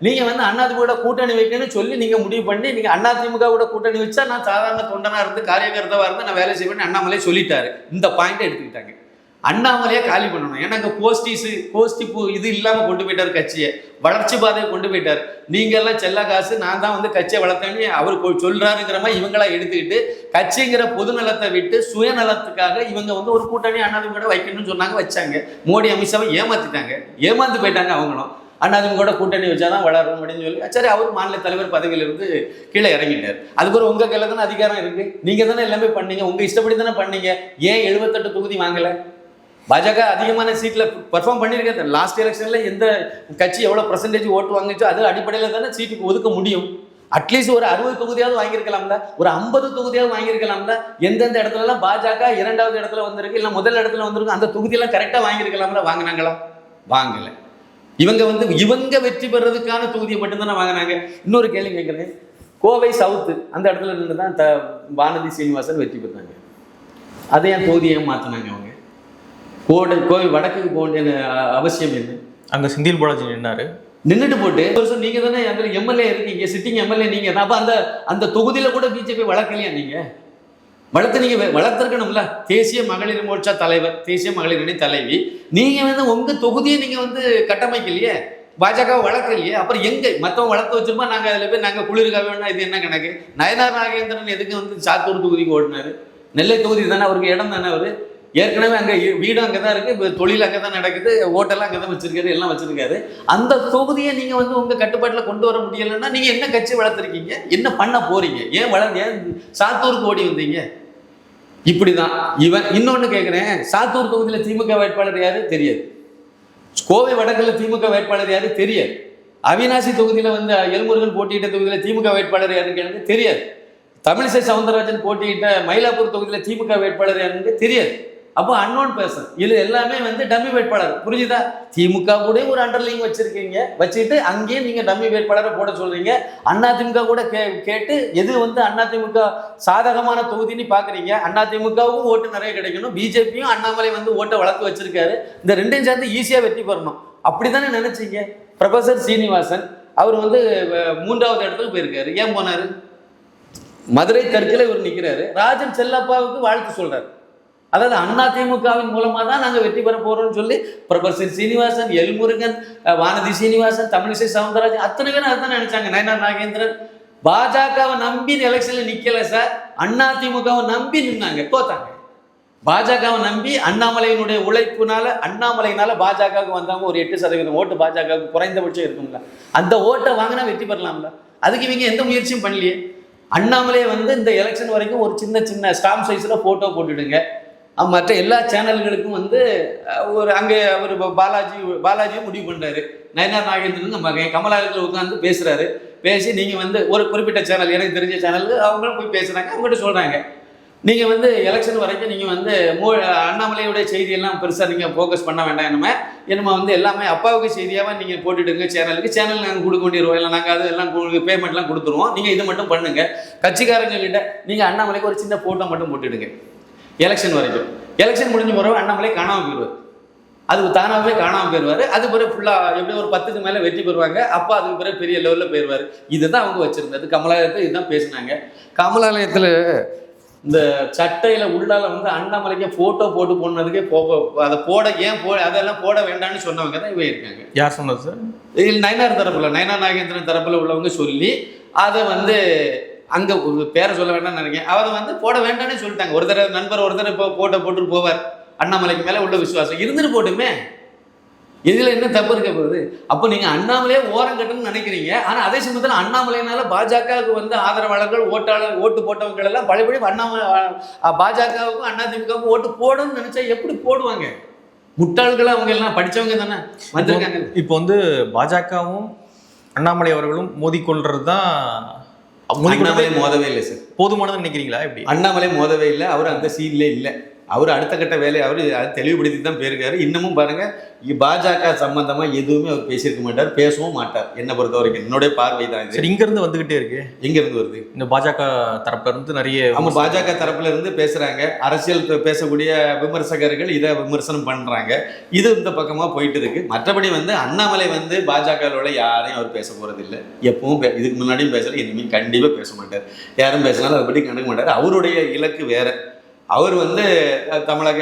Speaker 2: நீங்க வந்து அதிமுக கூட்டணி வைக்கணும்னு சொல்லி நீங்க முடிவு பண்ணி நீங்க அதிமுக கூட்டணி வச்சா நான் சாதாரண தொண்டனா இருந்து காரியகர்த்தாவா இருந்து நான் வேலை செய்வேன்னு அண்ணாமலை சொல்லிட்டாரு. இந்த பாயிண்ட் எடுத்துக்கிட்டாங்க. அண்ணாமலையை காலி பண்ணணும். ஏன்னா கோஷ்டி இது இல்லாம கொண்டு போயிட்டார், கட்சியை வளர்ச்சி பாதையை கொண்டு போயிட்டார். நீங்க எல்லாம் செல்ல காசு, நான் தான் வந்து கட்சியை வளர்த்தேன்னு அவரு சொல்றாருங்கிற மாதிரி இவங்களா எடுத்துக்கிட்டு கட்சிங்கிற பொதுநலத்தை விட்டு சுயநலத்துக்காக இவங்க வந்து ஒரு கூட்டணி அதிமுக வைக்கணும்னு சொன்னாங்க, வச்சாங்க. மோடி அமித்ஷாவை ஏமாத்திட்டாங்க, ஏமாந்து போயிட்டாங்க அவங்களும். அதிமுக கூட்டணி வச்சாதான் வளரும் அப்படின்னு சொல்லி சரி அவர் மாநில தலைவர் பதவியிலிருந்து கீழே இறங்கிட்டார். அதுக்கு ஒரு உங்க கையில தானே அதிகாரம் இருக்கு, நீங்க தானே எல்லாமே பண்ணீங்க, உங்க இஷ்டப்படி தானே பண்ணீங்க. ஏன் 78 தொகுதி வாங்கல? பாஜக அதிகமான சீட்ல பர்ஃபார்ம் பண்ணியிருக்க. லாஸ்ட் எலெக்ஷன்ல எந்த கட்சி எவ்வளவு பெர்சன்டேஜ் ஓட்டு வாங்கிச்சோ அது அடிப்படையில் தானே சீட்டுக்கு ஒதுக்க முடியும். அட்லீஸ்ட் ஒரு 60 தொகுதியாவது வாங்கியிருக்கலாம்ல, ஒரு 50 தொகுதியாவது வாங்கியிருக்கலாம்ல. எந்தெந்த இடத்துலலாம் பாஜக 2வது இடத்துல வந்திருக்கு, இல்லை முதல் இடத்துல வந்திருக்கு, அந்த தொகுதியெல்லாம் கரெக்டாக வாங்கியிருக்கலாம்ல. வாங்கினாங்களா? வாங்கலை.
Speaker 3: இவங்க வெற்றி பெறதுக்கான தொகுதியை மட்டும்தானே வாங்கினாங்க. இன்னொரு கேள்வி கேட்குறேன், கோவை சவுத்து அந்த இடத்துல நின்று தான் வானதி சீனிவாசன் வெற்றி பெற்றாங்க. அதை ஏன் தொகுதியை மாற்றினாங்க அவங்க? கோவை வடக்குக்கு போக வேண்டிய அவசியம் என்ன?
Speaker 1: அங்கே செந்தில் பாலாஜி நின்னாரு,
Speaker 3: நின்றுட்டு போட்டு வருஷம் நீங்க தானே அதில் எம்எல்ஏ இருக்கீங்க, சிட்டிங் எம்எல்ஏ நீங்க தான். அப்போ அந்த தொகுதியில கூட பிஜேபி வளர்க்கலையா? நீங்க வளர்த்துருக்கணும்ல. தேசிய மகளிர் மோர்ச்சா தலைவர், தேசிய மகளிர் அணி தலைவி, நீங்க உங்க தொகுதியை நீங்க கட்டமைக்கலையே, பாஜக வளர்க்கலையே. அப்புறம் எங்க மற்றவங்க வளர்த்து வச்சிருப்பா நாங்க அதில் போய் நாங்க குளிர்காக வேணா இது என்ன கணக்கு? நயனார் நாகேந்திரன் எதுக்கு சாத்தூர் தொகுதிக்கு ஓடினாரு? நெல்லை தொகுதி தானே அவருக்கு இடம் தானே. அவரு ஏற்கனவே அங்கே வீடும் அங்கே தான் இருக்குது, இப்போ தொழில் அங்கே தான் நடக்குது, ஹோட்டல்லாம் அங்கே தான் வச்சுருக்காரு, எல்லாம் வச்சுருக்காரு. அந்த தொகுதியை நீங்கள் உங்கள் கட்டுப்பாட்டில் கொண்டு வர முடியலைன்னா நீங்கள் என்ன கட்சி வளர்த்துருக்கீங்க? என்ன பண்ண போகிறீங்க? ஏன் சாத்தூருக்கு ஓடி வந்தீங்க? இப்படி தான் இன்னொன்று கேட்குறேன், சாத்தூர் தொகுதியில் திமுக வேட்பாளர் யாரு தெரியாது, கோவை வடக்கில் திமுக வேட்பாளர் யாரு தெரியாது, அவினாசி தொகுதியில் எல்முருகன் போட்டியிட்ட தொகுதியில் திமுக வேட்பாளர் யாருன்னு எனக்கு தெரியாது, தமிழிசை சவுந்தரராஜன் போட்டியிட்ட மயிலாப்பூர் தொகுதியில் திமுக வேட்பாளர் யாருன்னு தெரியாது. அப்போ அன்னோன் பர்சன், இது எல்லாமே டம்மி வேட்பாளர். புரிஞ்சுதா? திமுக கூட ஒரு அண்டர்லைங் வச்சிருக்கீங்க, வச்சுட்டு அங்கேயே நீங்க டம்மி வேட்பாளரை போட சொல்றீங்க. அதிமுக கூட கேட்டு எது அதிமுக சாதகமான தொகுதின்னு பாக்குறீங்க. அதிமுகவுக்கும் ஓட்டு நிறைய கிடைக்கணும், பிஜேபியும் அண்ணாமலை ஓட்டை வளர்த்து வச்சிருக்காரு, இந்த ரெண்டையும் சேர்ந்து ஈஸியா வெற்றி பெறணும் அப்படித்தானே நினைச்சீங்க. ப்ரொஃபசர் சீனிவாசன் அவர் 3வது இடத்துக்கு போயிருக்காரு. ஏன் போனாரு? மதுரை தெற்குல இவர் நிற்கிறாரு, ராஜன் செல்லப்பாவுக்கு வாழ்த்து சொல்றாரு. அதாவது அதிமுகவின் மூலமா தான் நாங்கள் வெற்றி பெற போறோம்னு சொல்லி ப்ரொஃபசர் சீனிவாசன், எல்முருகன், வானதி சீனிவாசன், தமிழிசை சவுந்தரராஜன் அத்தனை பேரும் அதுதான் நினைச்சாங்க. நயனார் நாகேந்திரன் பாஜகவை நம்பி எலெக்ஷன்ல நிக்கல சார், அதிமுகவை நம்பி நின்னாங்க, தோத்தாங்க. பாஜகவை நம்பி அண்ணாமலையினுடைய அண்ணாமலையினால பாஜகவுக்கு வந்தவங்க ஒரு 8% ஓட்டு பாஜகவுக்கு குறைந்தபட்சம் இருக்கும்ல, அந்த ஓட்டை வாங்கினா வெற்றி பெறலாம்ல. அதுக்கு இவங்க எந்த முயற்சியும் பண்ணலையே. அண்ணாமலையை இந்த எலெக்ஷன் வரைக்கும் ஒரு சின்ன ஸ்டாம்ப் சைஸில் ஃபோட்டோ போட்டுடுங்க, மற்ற எல்லா சேனல்களுக்கும் ஒரு அங்கே ஒரு பாலாஜியும் முடிவு பண்ணுறாரு. நயனார் நாகேந்திரன் மகன் கமலாலயத்தில் உட்காந்து பேசுகிறாரு. பேசி நீங்கள் ஒரு குறிப்பிட்ட சேனல், எனக்கு தெரிஞ்ச சேனலுக்கு அவங்களும் போய் பேசுகிறாங்க. அவங்ககிட்ட சொல்கிறாங்க, நீங்கள் எலெக்ஷன் வரைக்கும் நீங்கள் அண்ணாமலையுடைய செய்தியெல்லாம் பெருசாக நீங்கள் ஃபோக்கஸ் பண்ண வேண்டாம், என்னமா எல்லாமே அப்பாவுக்கு செய்தியாக நீங்கள் போட்டுடுங்க சேனல் நாங்கள் கொடுக்க வேண்டிய ரூபாயில் நாங்கள் அது எல்லாம் பேமெண்ட்லாம் கொடுத்துருவோம், நீங்கள் இது மட்டும் பண்ணுங்க. கட்சிக்காரங்ககிட்ட நீங்கள் அண்ணாமலைக்கு ஒரு சின்ன ஃபோட்டோ மட்டும் போட்டுடுங்க எலெக்ஷன் வரைக்கும். எலெக்ஷன் முடிஞ்ச பிறகு அண்ணாமலை காணாமல் போயிடுவார், அதுக்கு தானாகவே காணாமல் போயிடுவார். அது பிறகு ஃபுல்லாக எப்படியும் ஒரு 10க்கு மேலே வெற்றி பெறுவாங்க. அப்போ அதுக்கு பிறகு பெரிய லெவலில் போயிடுவார். இதுதான் அவங்க வச்சுருந்தது. கமலாலயத்தில் இதுதான் பேசினாங்க. கமலாலயத்தில் இந்த சட்டையில உள்ளால அண்ணாமலைக்கு போட்டோ போட்டு போனதுக்கே அதை அதெல்லாம் போட வேண்டாம்னு சொன்னவங்க தான் இவங்க இருக்காங்க.
Speaker 1: யார் சொன்னது சார்?
Speaker 3: இதில் நயனார் நாகேந்திரன் தரப்புல உள்ளவங்க சொல்லி அதை அங்க பேரை சொல்ல வேண்டாம்னு நினைக்கிறேன். அதை போட வேண்டாம்னு சொல்லிட்டாங்க. ஒரு தடவை நண்பர் போட்டோ போட்டுட்டு போவார், அண்ணாமலைக்கு மேல உள்ள விசுவாசம் இருந்துட்டு போட்டுமே, இதுல என்ன தப்பு இருக்க போகுது? அப்போ நீங்க அண்ணாமலையே ஓரம் கட்டணும்னு நினைக்கிறீங்க. ஆனா அதே சமயத்துல அண்ணாமலையினால பாஜகவுக்கு ஆதரவாளர்கள் ஓட்டு போட்டவங்க எல்லாம் பழையபடி பாஜகவுக்கும் அதிமுகவுக்கும் ஓட்டு போடணும்னு நினைச்சா எப்படி போடுவாங்க? முட்டாள்களை அவங்க எல்லாம் படிச்சவங்க தானே வந்திருக்காங்க.
Speaker 1: இப்போ பாஜகவும் அண்ணாமலை அவர்களும் மோதிக்கொள்றது தான்.
Speaker 3: அண்ணாமலை மோதவே இல்லை சார்.
Speaker 1: போதுமானதுன்னு நினைக்கிறீங்களா? எப்படி?
Speaker 3: அண்ணாமலை மோதவே இல்லை, அவர் அந்த சீன்ல இல்லை. அவர் அடுத்த கட்ட வேலையை அவர் தெளிவுபடுத்தி தான் போயிருக்காரு. இன்னமும் பாருங்க, பாஜக சம்பந்தமா எதுவுமே அவர் பேசியிருக்க மாட்டார், பேசவும் மாட்டார். என்ன பொறுத்த வரைக்கும் என்னுடைய பார்வை தான் இது.
Speaker 1: இங்க இருந்து வந்துகிட்டே இருக்கு.
Speaker 3: எங்க இருந்து வருது?
Speaker 1: இந்த பாஜக தரப்புல இருந்து நிறைய
Speaker 3: பாஜக தரப்புல இருந்து பேசுறாங்க. அரசியல் பேசக்கூடிய விமர்சகர்கள் இதை விமர்சனம் பண்றாங்க. இது இந்த பக்கமா போயிட்டு இருக்கு. மற்றபடி அண்ணாமலை பாஜகவோட யாரையும் அவர் பேச போறது இல்லை. எப்பவும் இதுக்கு முன்னாடியும் பேசல, இனிமேல் கண்டிப்பா பேச மாட்டார். யாரும் பேசினாலும் அதை பற்றி கண்டுக்க மாட்டார். அவருடைய இலக்கு வேற. அவர் தமிழக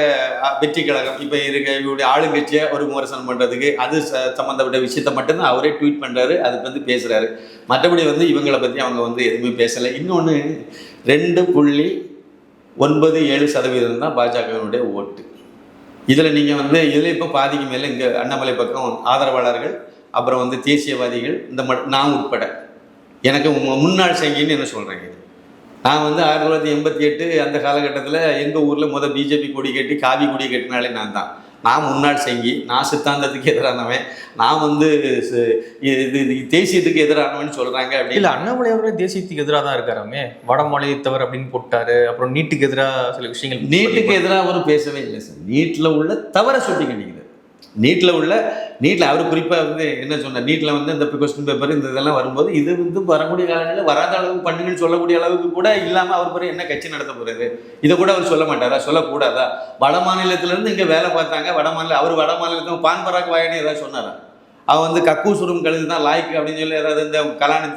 Speaker 3: வெற்றி கழகம் இப்போ இவருடைய ஆளுங்கட்சியை ஒரு விமர்சனம் பண்ணுறதுக்கு அது சம்மந்தப்பட்ட விஷயத்த மட்டும்தான் அவரே ட்வீட் பண்ணுறாரு, அதுக்கு பேசுகிறாரு. மற்றபடி இவங்களை பற்றி அவங்க எதுவுமே பேசலை. இன்னொன்று 2.97% தான் பாஜகவினுடைய ஓட்டு. இதில் நீங்கள் இதில் இப்போ பாதிக்கு மேலே இங்கே அண்ணாமலை பக்கம் ஆதரவாளர்கள், அப்புறம் தேசியவாதிகள், இந்த நான் உட்பட எனக்கு முன்னாள் சங்கின்னு என்ன சொல்கிறேங்க. நான் 1988 அந்த காலகட்டத்தில் எங்கள் ஊரில் பிஜேபி கொடி கட்டி காவி கொடி கட்டினாலே நான் முன்னாள் சங்கி, நான் சித்தாந்தத்துக்கு எதிரானவன், நான் தேசியத்துக்கு எதிரானவன் சொல்கிறாங்க. அப்படி
Speaker 1: இல்லை, அண்ணாமலை அவர்களே தேசியத்துக்கு எதிராக தான் இருக்காராமே. வட மாநிலத்தவர் அப்படின்னு போட்டாரு. அப்புறம் நீட்டுக்கு எதிராக சில விஷயங்கள்.
Speaker 3: நீட்டுக்கு எதிராக அவரும் பேசவே இல்லை சார். நீட்டில் உள்ள தவறை சுட்டி கண்டிக்கிறார். நீட்டில் அவர் குறிப்பாக வந்து என்ன சொன்னார், நீட்டில் வந்து இந்த கொஸ்டின் பேப்பர் இந்த இதெல்லாம் வரும்போது இது வந்து வரக்கூடிய காலங்களில் வராத அளவுக்கு பண்ணுங்கன்னு சொல்லக்கூடிய அளவுக்கு கூட இல்லாமல் அவர் பிறகு என்ன கட்சி நடத்த போகிறது, இதை கூட அவர் சொல்ல மாட்டாரா, சொல்லக்கூடாதா? வட மாநிலத்திலேருந்து இங்கே வேலை பார்த்தாங்க, வட மாநிலத்தில் பான்பராக் வாயனே ஏதாவது சொன்னாரா? அவன் வந்து கக்கூசுரும் கழுது தான் லாய்க்கு அப்படின்னு சொல்லி ஏதாவது இந்த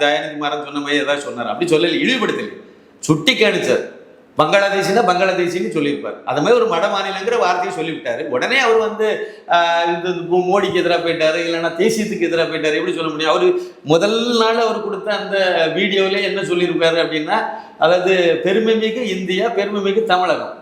Speaker 3: தயாநிதி மாறன் சொன்ன மாதிரி ஏதாவது சொன்னார்? அப்படி சொல்லலை, இழிவுபடுத்தலை, சுட்டி காணிச்சார். பங்களாதேசின்னு சொல்லியிருப்பார். அது மாதிரி ஒரு வட மாநிலங்கிற வார்த்தையை சொல்லிவிட்டாரு. உடனே அவர் வந்து மோடிக்கு எதிராக போயிட்டாரு, இல்லைன்னா தேசியத்துக்கு எதிராக போயிட்டாரு, எப்படி சொல்ல முடியும்? அவர் முதல் நாள் அவர் கொடுத்த அந்த வீடியோவிலே என்ன சொல்லியிருப்பாரு அப்படின்னா, அதாவது பெருமை மிகு இந்தியா, பெருமை மிகு தமிழகம்,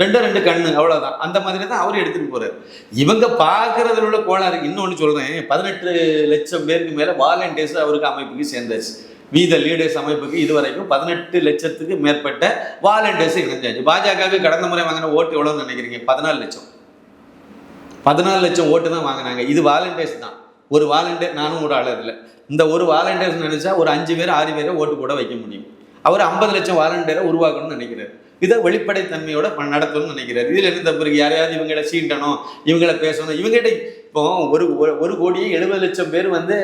Speaker 3: ரெண்டு கண்ணு, அவ்வளோதான். அந்த மாதிரி தான் அவர் எடுத்துகிட்டு போகிறார். இவங்க பார்க்கறதுல உள்ள கோளாறு. இன்னொன்று சொல்கிறேன், 18 லட்சம் பேருக்கு மேலே வாலண்டியர்ஸ் அவருக்கு அமைப்புக்கு சேர்ந்தாச்சு. வி த லீடர்ஸ் அமைப்புக்கு இதுவரைக்கும் 18 லட்சத்துக்கு மேற்பட்ட வாலண்டியர்ஸ் இணைஞ்சாச்சு. பாஜகவுக்கு கடந்த முறை வாங்கின ஓட்டு எவ்வளோன்னு நினைக்கிறீங்க? 14 லட்சம். 14 லட்சம் ஓட்டு தான் வாங்கினாங்க. இது வாலண்டியர்ஸ் தான். ஒரு வாலண்டியர், நானும் ஒரு ஆள் இல்லை, இந்த ஒரு வாலண்டியர்ஸ் நினைச்சா ஒரு 5 பேர் 6 பேரை ஓட்டு போட வைக்க முடியும். அவர் 50 லட்சம் வாலண்டியரை உருவாக்கணும்னு நினைக்கிறார். இதை வெளிப்படைத்தன்மையோட நடத்தணும்னு நினைக்கிறார். இதில் என்ன தப்பு இருக்கு? யாரையாவது இவங்களை சீண்டணும், இவங்களை பேசணும், இவங்கிட்ட இப்போ ஒரு கோடியே 70 லட்சம் பேர் வந்து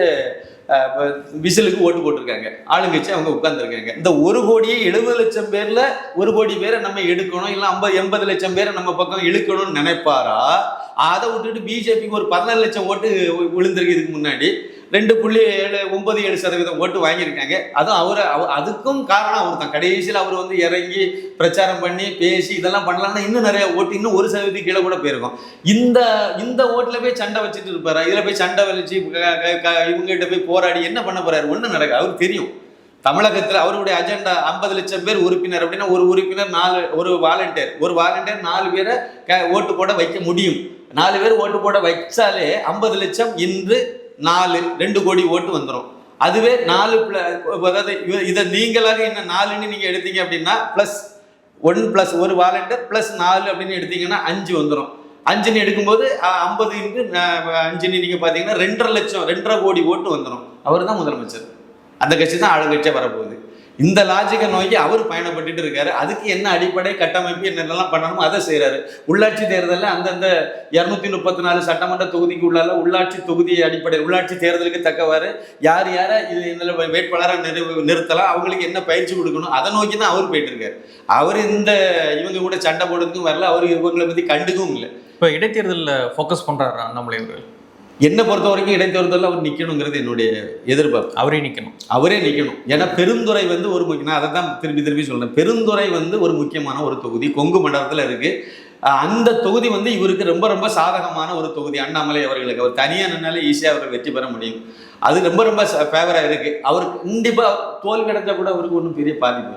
Speaker 3: விசிலுக்கு ஓட்டு போட்டிருக்காங்க, ஆளுங்கட்சி அவங்க உட்கார்ந்துருக்காங்க. இந்த 1 கோடியே 70 லட்சம் பேர்ல 1 கோடி பேரை நம்ம எடுக்கணும், இல்லை 80 லட்சம் பேரை நம்ம பக்கம் இழுக்கணும்னு நினைப்பாரா? அதை விட்டுட்டு பிஜேபிக்கு ஒரு 14 லட்சம் ஓட்டு விழுந்திருக்கு. இதுக்கு முன்னாடி 2.97% ஓட்டு வாங்கியிருக்காங்க. அதுவும் அதுக்கும் காரணம் அவர் தான். கடைசியில் அவர் வந்து இறங்கி பிரச்சாரம் பண்ணி பேசி இதெல்லாம் பண்ணலாம்னா இன்னும் நிறைய ஓட்டு, இன்னும் 1% கீழே கூட போயிருக்கும். இந்த ஓட்டில் போய் சண்டை வச்சுட்டு இருப்பாரு. இதில் போய் சண்டை வலிச்சு இவங்ககிட்ட போய் போராடி என்ன பண்ண போறாரு? ஒன்றும் நடக்க. அவருக்கு தெரியும் தமிழகத்தில் அவருடைய அஜெண்டா 50 லட்சம் பேர் உறுப்பினர் அப்படின்னா ஒரு உறுப்பினர் 4, ஒரு வாலண்டியர் 4 பேரை ஓட்டு போட வைக்க முடியும். 4 பேர் ஓட்டு போட வச்சாலே 50 லட்சம் இன்று 2 கோடி ஓட்டு வந்துடும். அதுவே 4 அதாவது இதை நீங்களாக என்ன 4ன்னு நீங்க எடுத்தீங்க அப்படின்னா +1 + 1 வாலண்டியர் +4 அப்படின்னு எடுத்தீங்கன்னா 5 வந்துடும். 5ன்னு எடுக்கும்போது 50 × 5ன்னு நீங்க பாத்தீங்கன்னா 2.5 லட்சம் 2.5 கோடி ஓட்டு வந்துடும். அவர் தான் முதலமைச்சர். அந்த கட்சி தான் ஆளுங்கட்சியா வரப்போகுது. இந்த லாஜிக்கை நோக்கி அவர் பயணப்பட்டு இருக்காரு. அதுக்கு என்ன அடிப்படை கட்டமைப்பு என்னென்னலாம் பண்ணணுமோ அதை செய்யறாரு. உள்ளாட்சி தேர்தலில் அந்தந்த 234 சட்டமன்ற தொகுதிக்கு உள்ளால உள்ளாட்சி தொகுதி அடிப்படை உள்ளாட்சி தேர்தலுக்கு தக்கவாறு யார் யாரை இதில் வேட்பாளராக நிறுத்தலாம், அவங்களுக்கு என்ன பயிற்சி கொடுக்கணும், அதை நோக்கி தான் அவர் போயிட்டு இருக்காரு. அவர் இவங்க கூட சண்டை போடுறதுக்கும் வரல, அவர் இவங்களை பற்றி கண்டுக்கவும் இல்லை.
Speaker 1: இப்போ இடைத்தேர்தலில் ஃபோக்கஸ் பண்ணுறாரு அண்ணாமலை அவர்கள்.
Speaker 3: என்னை பொறுத்த வரைக்கும் இடைத்தேர்தலில் அவர் நிற்கணுங்கிறது என்னுடைய எதிர்பார்ப்பு. அவரே நிற்கணும். ஏன்னா பெருந்துறை வந்து ஒரு நான் அதை தான் திருப்பி சொல்றேன். பெருந்துறை வந்து ஒரு முக்கியமான ஒரு தொகுதி, கொங்கு மண்டலத்தில் இருக்கு. அந்த தொகுதி வந்து இவருக்கு ரொம்ப ரொம்ப சாதகமான ஒரு தொகுதி. அண்ணாமலை அவர்களுக்கு அவர் தனியாக நின்னாலே ஈஸியாக அவர் வெற்றி பெற முடியும். அது ரொம்ப ரொம்ப ஃபேவராக இருக்கு. அவருக்கு கண்டிப்பாக தோல்வி கிடைச்சா கூட அவருக்கு ஒன்றும் பெரிய பாதிப்பு.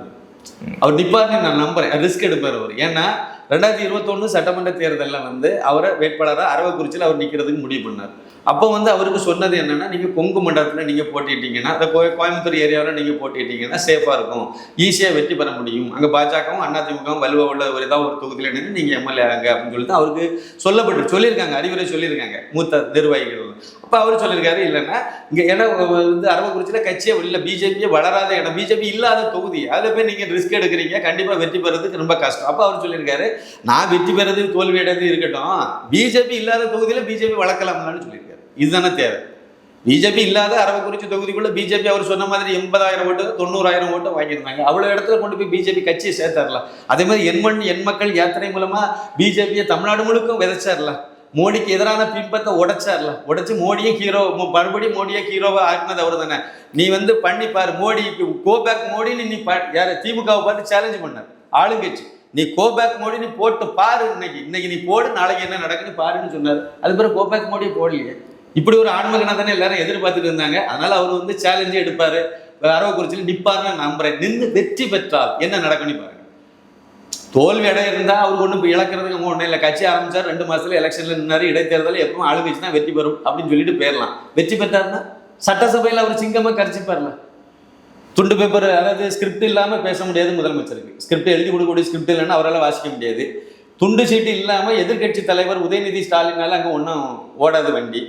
Speaker 3: அவர் நிற்பார்னு நான் நம்புறேன். ரிஸ்க் எடுப்பார் அவர். ஏன்னா 2021 சட்டமன்ற தேர்தலில் வந்து அவரை வேட்பாளராக அரவக்குறிச்சியில் அவர் நிற்கிறதுக்கு முடிவு பண்ணார். அப்போ வந்து அவருக்கு சொன்னது என்னன்னா, நீங்கள் கொங்கு மண்டலத்தில் நீங்கள் போட்டிட்டீங்கன்னா, அந்த கோயம்புத்தூர் ஏரியாவில் நீங்கள் போட்டிட்டீங்கன்னா சேஃபாக இருக்கும், ஈஸியாக வெற்றி பெற முடியும், அங்கே பாஜகவும் அதிமுகவும் வலுவாக உள்ள ஏதாவது ஒரு தொகுதியில் நின்று நீங்கள் எம்எல்ஏ ஆங்க அப்படின்னு சொல்லிட்டு அவருக்கு சொல்லியிருக்காங்க, அறிவுரை சொல்லியிருக்காங்க மூத்த நிர்வாகிகள். அப்போ அவர் சொல்லியிருக்காரு, இல்லைன்னா இங்கே ஏன்னா வந்து அரவக்குறிச்சியில் கட்சியே இல்லை, பிஜேபியே வளராத இடம், பிஜேபி இல்லாத தொகுதி, அதில் போய் நீங்கள் ரிஸ்க் எடுக்கிறீங்க, கண்டிப்பாக வெற்றி பெறதுக்கு ரொம்ப கஷ்டம். அப்போ அவர் சொல்லியிருக்காரு, நான் வெற்றி பெறது தோல்வி அடைறது இருக்கட்டும், பிஜேபி இல்லாத தொகுதியில் பிஜேபி வளர்க்கலாம்னு சொல்லியிருக்காரு. இதுதானே தேவை. பிஜேபி இல்லாத அரவக்குறிச்சி தொகுதிக்குள்ள பிஜேபி அவர் சொன்ன மாதிரி 80,000 ஓட்டு 90,000 ஓட்டு வாங்கியிருந்தாங்க. அவ்வளோ இடத்துல கொண்டு போய் பிஜேபி கட்சியை சேர்த்தாரலாம். அதே மாதிரி என் மக்கள் யாத்திரை மூலமா பிஜேபியை தமிழ்நாடு முழுக்க விதைச்சாரலாம். மோடிக்கு எதிரான பிம்பத்தை உடைச்சு மோடியை ஹீரோ, மறுபடியும் மோடியை ஹீரோவா ஆக்கினது அவர் தானே. நீ வந்து பண்ணி பாரு, மோடி கோபேக் மோடின்னு நீ யார் திமுகவை பார்த்து சேலஞ்ச் பண்ணார் ஆளுங்கட்சி. நீ கோபேக் மோடி நீ போட்டு பாரு, இன்னைக்கு நீ போடு, நாளைக்கு என்ன நடக்குன்னு பாருன்னு சொன்னார். அது பிறகு கோபேக் மோடியை போடலையே. இப்படி ஒரு ஆன்மகனா தானே எல்லாரும் எதிர்பார்த்துட்டு இருந்தாங்க. அதனால அவர் வந்து சேலஞ்சே எடுப்பாரு, அரவக்குறிச்சியில் நிற்பாருன்னு நம்புறேன். நின்று வெற்றி பெற்றால் என்ன நடக்குன்னு பாருங்க. தோல்வி இருந்தா அவருக்கு ஒன்றும் இழக்கிறதுக்கு ஒன்றும் இல்லை. கட்சி ஆரம்பிச்சார், 2 மாசத்துல எலெக்ஷன்ல நின்னாரு, இடைத்தேர்தல் எப்பவும் ஆளுங்கட்சி தான் வெற்றி பெறும் அப்படின்னு சொல்லிட்டு போயிடலாம். வெற்றி பெற்றாருன்னா சட்டசபையில் அவர் சிங்கமா கரைச்சிப்பார்ல. துண்டு பேப்பர், அதாவது ஸ்கிரிப்ட் இல்லாமல் பேச முடியாது முதலமைச்சருக்கு. ஸ்கிரிப்ட் எழுதி கொடுக்கக்கூடிய ஸ்கிரிப்ட் இல்லைன்னா அவரால் வாசிக்க முடியாது. துண்டு சீட்டு இல்லாமல் எதிர்கட்சி தலைவர் உதயநிதி ஸ்டாலினால அங்கே ஒன்றும் ஓடாது வண்டி.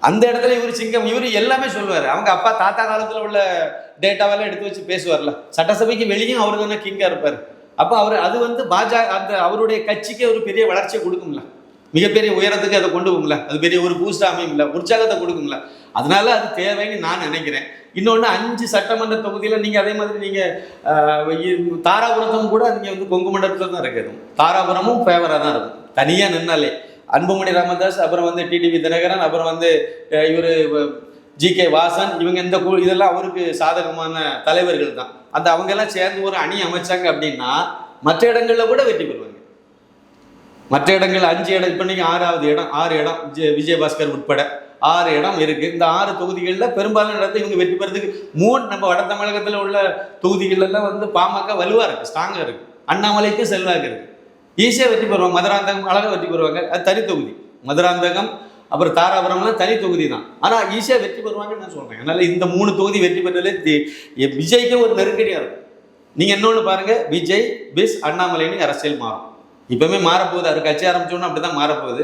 Speaker 3: அந்த இடத்துல இவர் சிங்கம், இவர் எல்லாமே சொல்லுவார். அவங்க அப்பா தாத்தா காலத்தில் உள்ள டேட்டாவெல்லாம் எடுத்து வச்சு பேசுவார்ல. சட்டசபைக்கு வெளியும் அவர் தானே கிங்காக இருப்பார். அப்போ அவர் அது வந்து அந்த அவருடைய கட்சிக்கு ஒரு பெரிய வளர்ச்சியை கொடுக்கும்ல. மிகப்பெரிய உயரத்துக்கு அதை கொண்டு போகும்ல, அது பெரிய ஒரு பூஸ்ட் அமையும்ல, உற்சாகத்தை கொடுக்கும்ல. அதனால அது தேவைன்னு நான் நினைக்கிறேன். இன்னொன்று 5 சட்டமன்ற தொகுதியில் நீங்கள் அதே மாதிரி நீங்கள் தாராபுரத்தும் கூட நீங்கள் வந்து கொங்கு மண்டலத்தில் தான் இருக்குது. தாராபுரமும் ஃபேவராக தான் இருக்கும் தனியாக நின்னாலே. அன்புமணி ராமதாஸ், அப்புறம் வந்து டிடிவி தினகரன், அப்புறம் வந்து இவர் ஜி.கே. வாசன், இவங்க இந்த இதெல்லாம் அவருக்கு சாதகமான தலைவர்கள் தான். அந்த அவங்கெல்லாம் சேர்ந்து ஒரு அணி அமைச்சாங்க அப்படின்னா மற்ற இடங்களில் கூட வெற்றி பெறுவாங்க. மற்ற இடங்கள் 5 இடம், இப்போ நீங்கள் 6வது இடம், 6 இடம் விஜயபாஸ்கர் உட்பட 6 இடம் இருக்குது. இந்த 6 தொகுதிகளில் பெரும்பாலான இடத்தை இவங்க வெற்றி பெறதுக்கு 3 நம்ம வட தமிழகத்தில் உள்ள தொகுதிகளெல்லாம் வந்து பாமக வலுவாக இருக்குது, ஸ்ட்ராங்காக இருக்குது. அண்ணாமலைக்கு செல்வாக்கு இருக்குது, ஈஸியாக வெற்றி பெறுவாங்க. மதுராந்தகம் அழகாக வெற்றி பெறுவாங்க, அது தனி தொகுதி. மதுராந்தகம் அப்புறம் தாராபுரம்லாம் தனி தொகுதி தான், ஆனால் ஈஸியாக வெற்றி பெறுவாங்கன்னு நான் சொல்கிறேன். அதனால் இந்த 3 தொகுதி வெற்றி பெற்றதே விஜய்க்கு ஒரு நெருக்கடியாக இருக்கும். நீங்கள் இன்னொன்று பாருங்கள், விஜய் பிஸ் அண்ணாமலைன்னு அரசியல் மாறும். இப்போவுமே மாறப்போகுது, அவர் கட்சி ஆரம்பிச்சோன்னா அப்படி தான் மாறப்போகுது.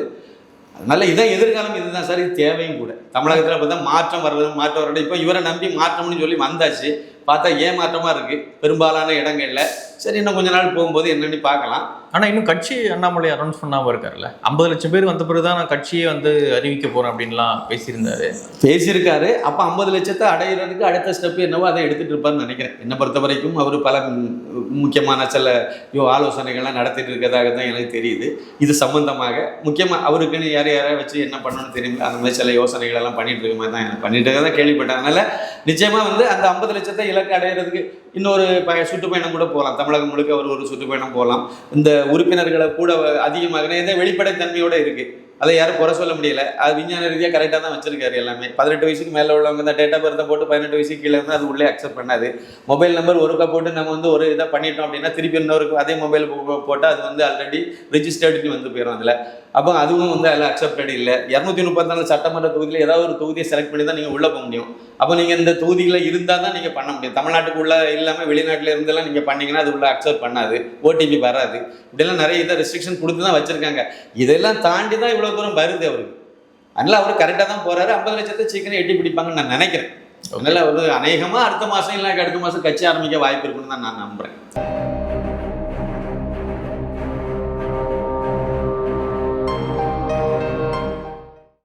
Speaker 3: அதனால இதான் எதிர்காலம், இதுதான் சார், இது தேவையும் கூட. தமிழகத்தில் இப்போ தான் மாற்றம் வர்றது. இப்போ இவரை நம்பி மாற்றம்னு சொல்லி வந்தாச்சு, பார்த்தா ஏமாற்றமாக இருக்குது பெரும்பாலான இடங்களில். சரி, இன்னும் கொஞ்ச நாள் போகும்போது என்னென்னு பார்க்கலாம்.
Speaker 1: ஆனால் இன்னும் கட்சி அண்ணாமலை அனௌன்ஸ் பண்ணாமல் இருக்காருல்ல. 50 லட்சம் பேர் வந்த பிறகு தான் நான் கட்சியை வந்து அறிவிக்க போகிறேன் அப்படின்லாம்
Speaker 3: பேசியிருக்காரு. அப்போ 50 லட்சத்தை அடையிறதுக்கு அடுத்த ஸ்டெப் என்னவோ அதை எடுத்துகிட்டு இருப்பார்னு நினைக்கிறேன். என்னை பொறுத்த வரைக்கும் அவர் பல முக்கியமான சில ஆலோசனைகள்லாம் நடத்திட்டு இருக்கிறதாக தான் எனக்கு தெரியுது. இது சம்பந்தமாக முக்கியமாக அவருக்குன்னு யாரையாவது வச்சு என்ன பண்ணணும்னு தெரியுமா, அந்த மாதிரி சில யோசனைகள் எல்லாம் பண்ணிட்டு இருக்க மாதிரி தான் எனக்கு பண்ணிட்டு இருக்க தான் கேள்விப்பட்டேன். அதனால் நிச்சயமாக வந்து அந்த 50 லட்சத்தை இலக்கு அடையிறதுக்கு இன்னொரு சுற்றுப்பயணம் கூட போகலாம். தமிழகம் முழுக்க அவர் ஒரு சுற்றுப்பயணம் போகலாம். இந்த உறுப்பினர்களை கூட அதிகமாக இதை வெளிப்படைத்தன்மையோடு இருக்குது, அதை யாரும் குறை சொல்ல முடியல. அது விஞ்ஞான ரீதியாக கரெக்டாக தான் வச்சிருக்காரு எல்லாமே. 18 வயசுக்கு மேலே உள்ளவங்க இந்த டேட்டா பர்த்தை போட்டு 18 வயசுக்கு கீழே வந்து அது உள்ளே அக்செப்ட் பண்ணாது. மொபைல் நம்பர் ஒருக்கா போட்டு நம்ம வந்து ஒரு இதை பண்ணிட்டோம் அப்படின்னா திருப்பி இன்னொருக்கு அதே மொபைல் போட்டால் அது வந்து ஆல்ரெடி ரிஜிஸ்டர்டுன்னு வந்து போயிடும் அதில். அப்போ அதுவும் வந்து அதில் அக்செப்டட் இல்லை. 234 சட்டமன்ற தொகுதியில் ஏதாவது ஒரு தொகுதியை செலக்ட் பண்ணி தான் நீங்கள் உள்ளே போக முடியும். அப்போ நீங்கள் இந்த தொகுதியில் இருந்தால் தான் நீங்கள் பண்ண முடியும். தமிழ்நாட்டுக்கு உள்ள இல்லாமல் வெளிநாட்டில் இருந்தெல்லாம் நீங்கள் பண்ணிங்கன்னா அது உள்ள அக்செப்ட் பண்ணாது, ஓடிபி வராது. இப்படிலாம் நிறைய இதை ரெஸ்ட்ரிக்ஷன் கொடுத்து தான் வச்சுருக்காங்க. இதெல்லாம் தாண்டி தான் இவ்வளோ தூரம் வருது அவருக்கு. அதனால் அவர் கரெக்டாக தான் போகிறாரு. 50 லட்சத்தை சீக்கிரம் எட்டி பிடிப்பாங்கன்னு நான் நினைக்கிறேன். அதனால் அவர் அநேகமாக அடுத்த மாதம் இல்லை அடுத்த மாதம் கட்சி ஆரம்பிக்க வாய்ப்பு இருக்குன்னு தான் நான் நம்புகிறேன்.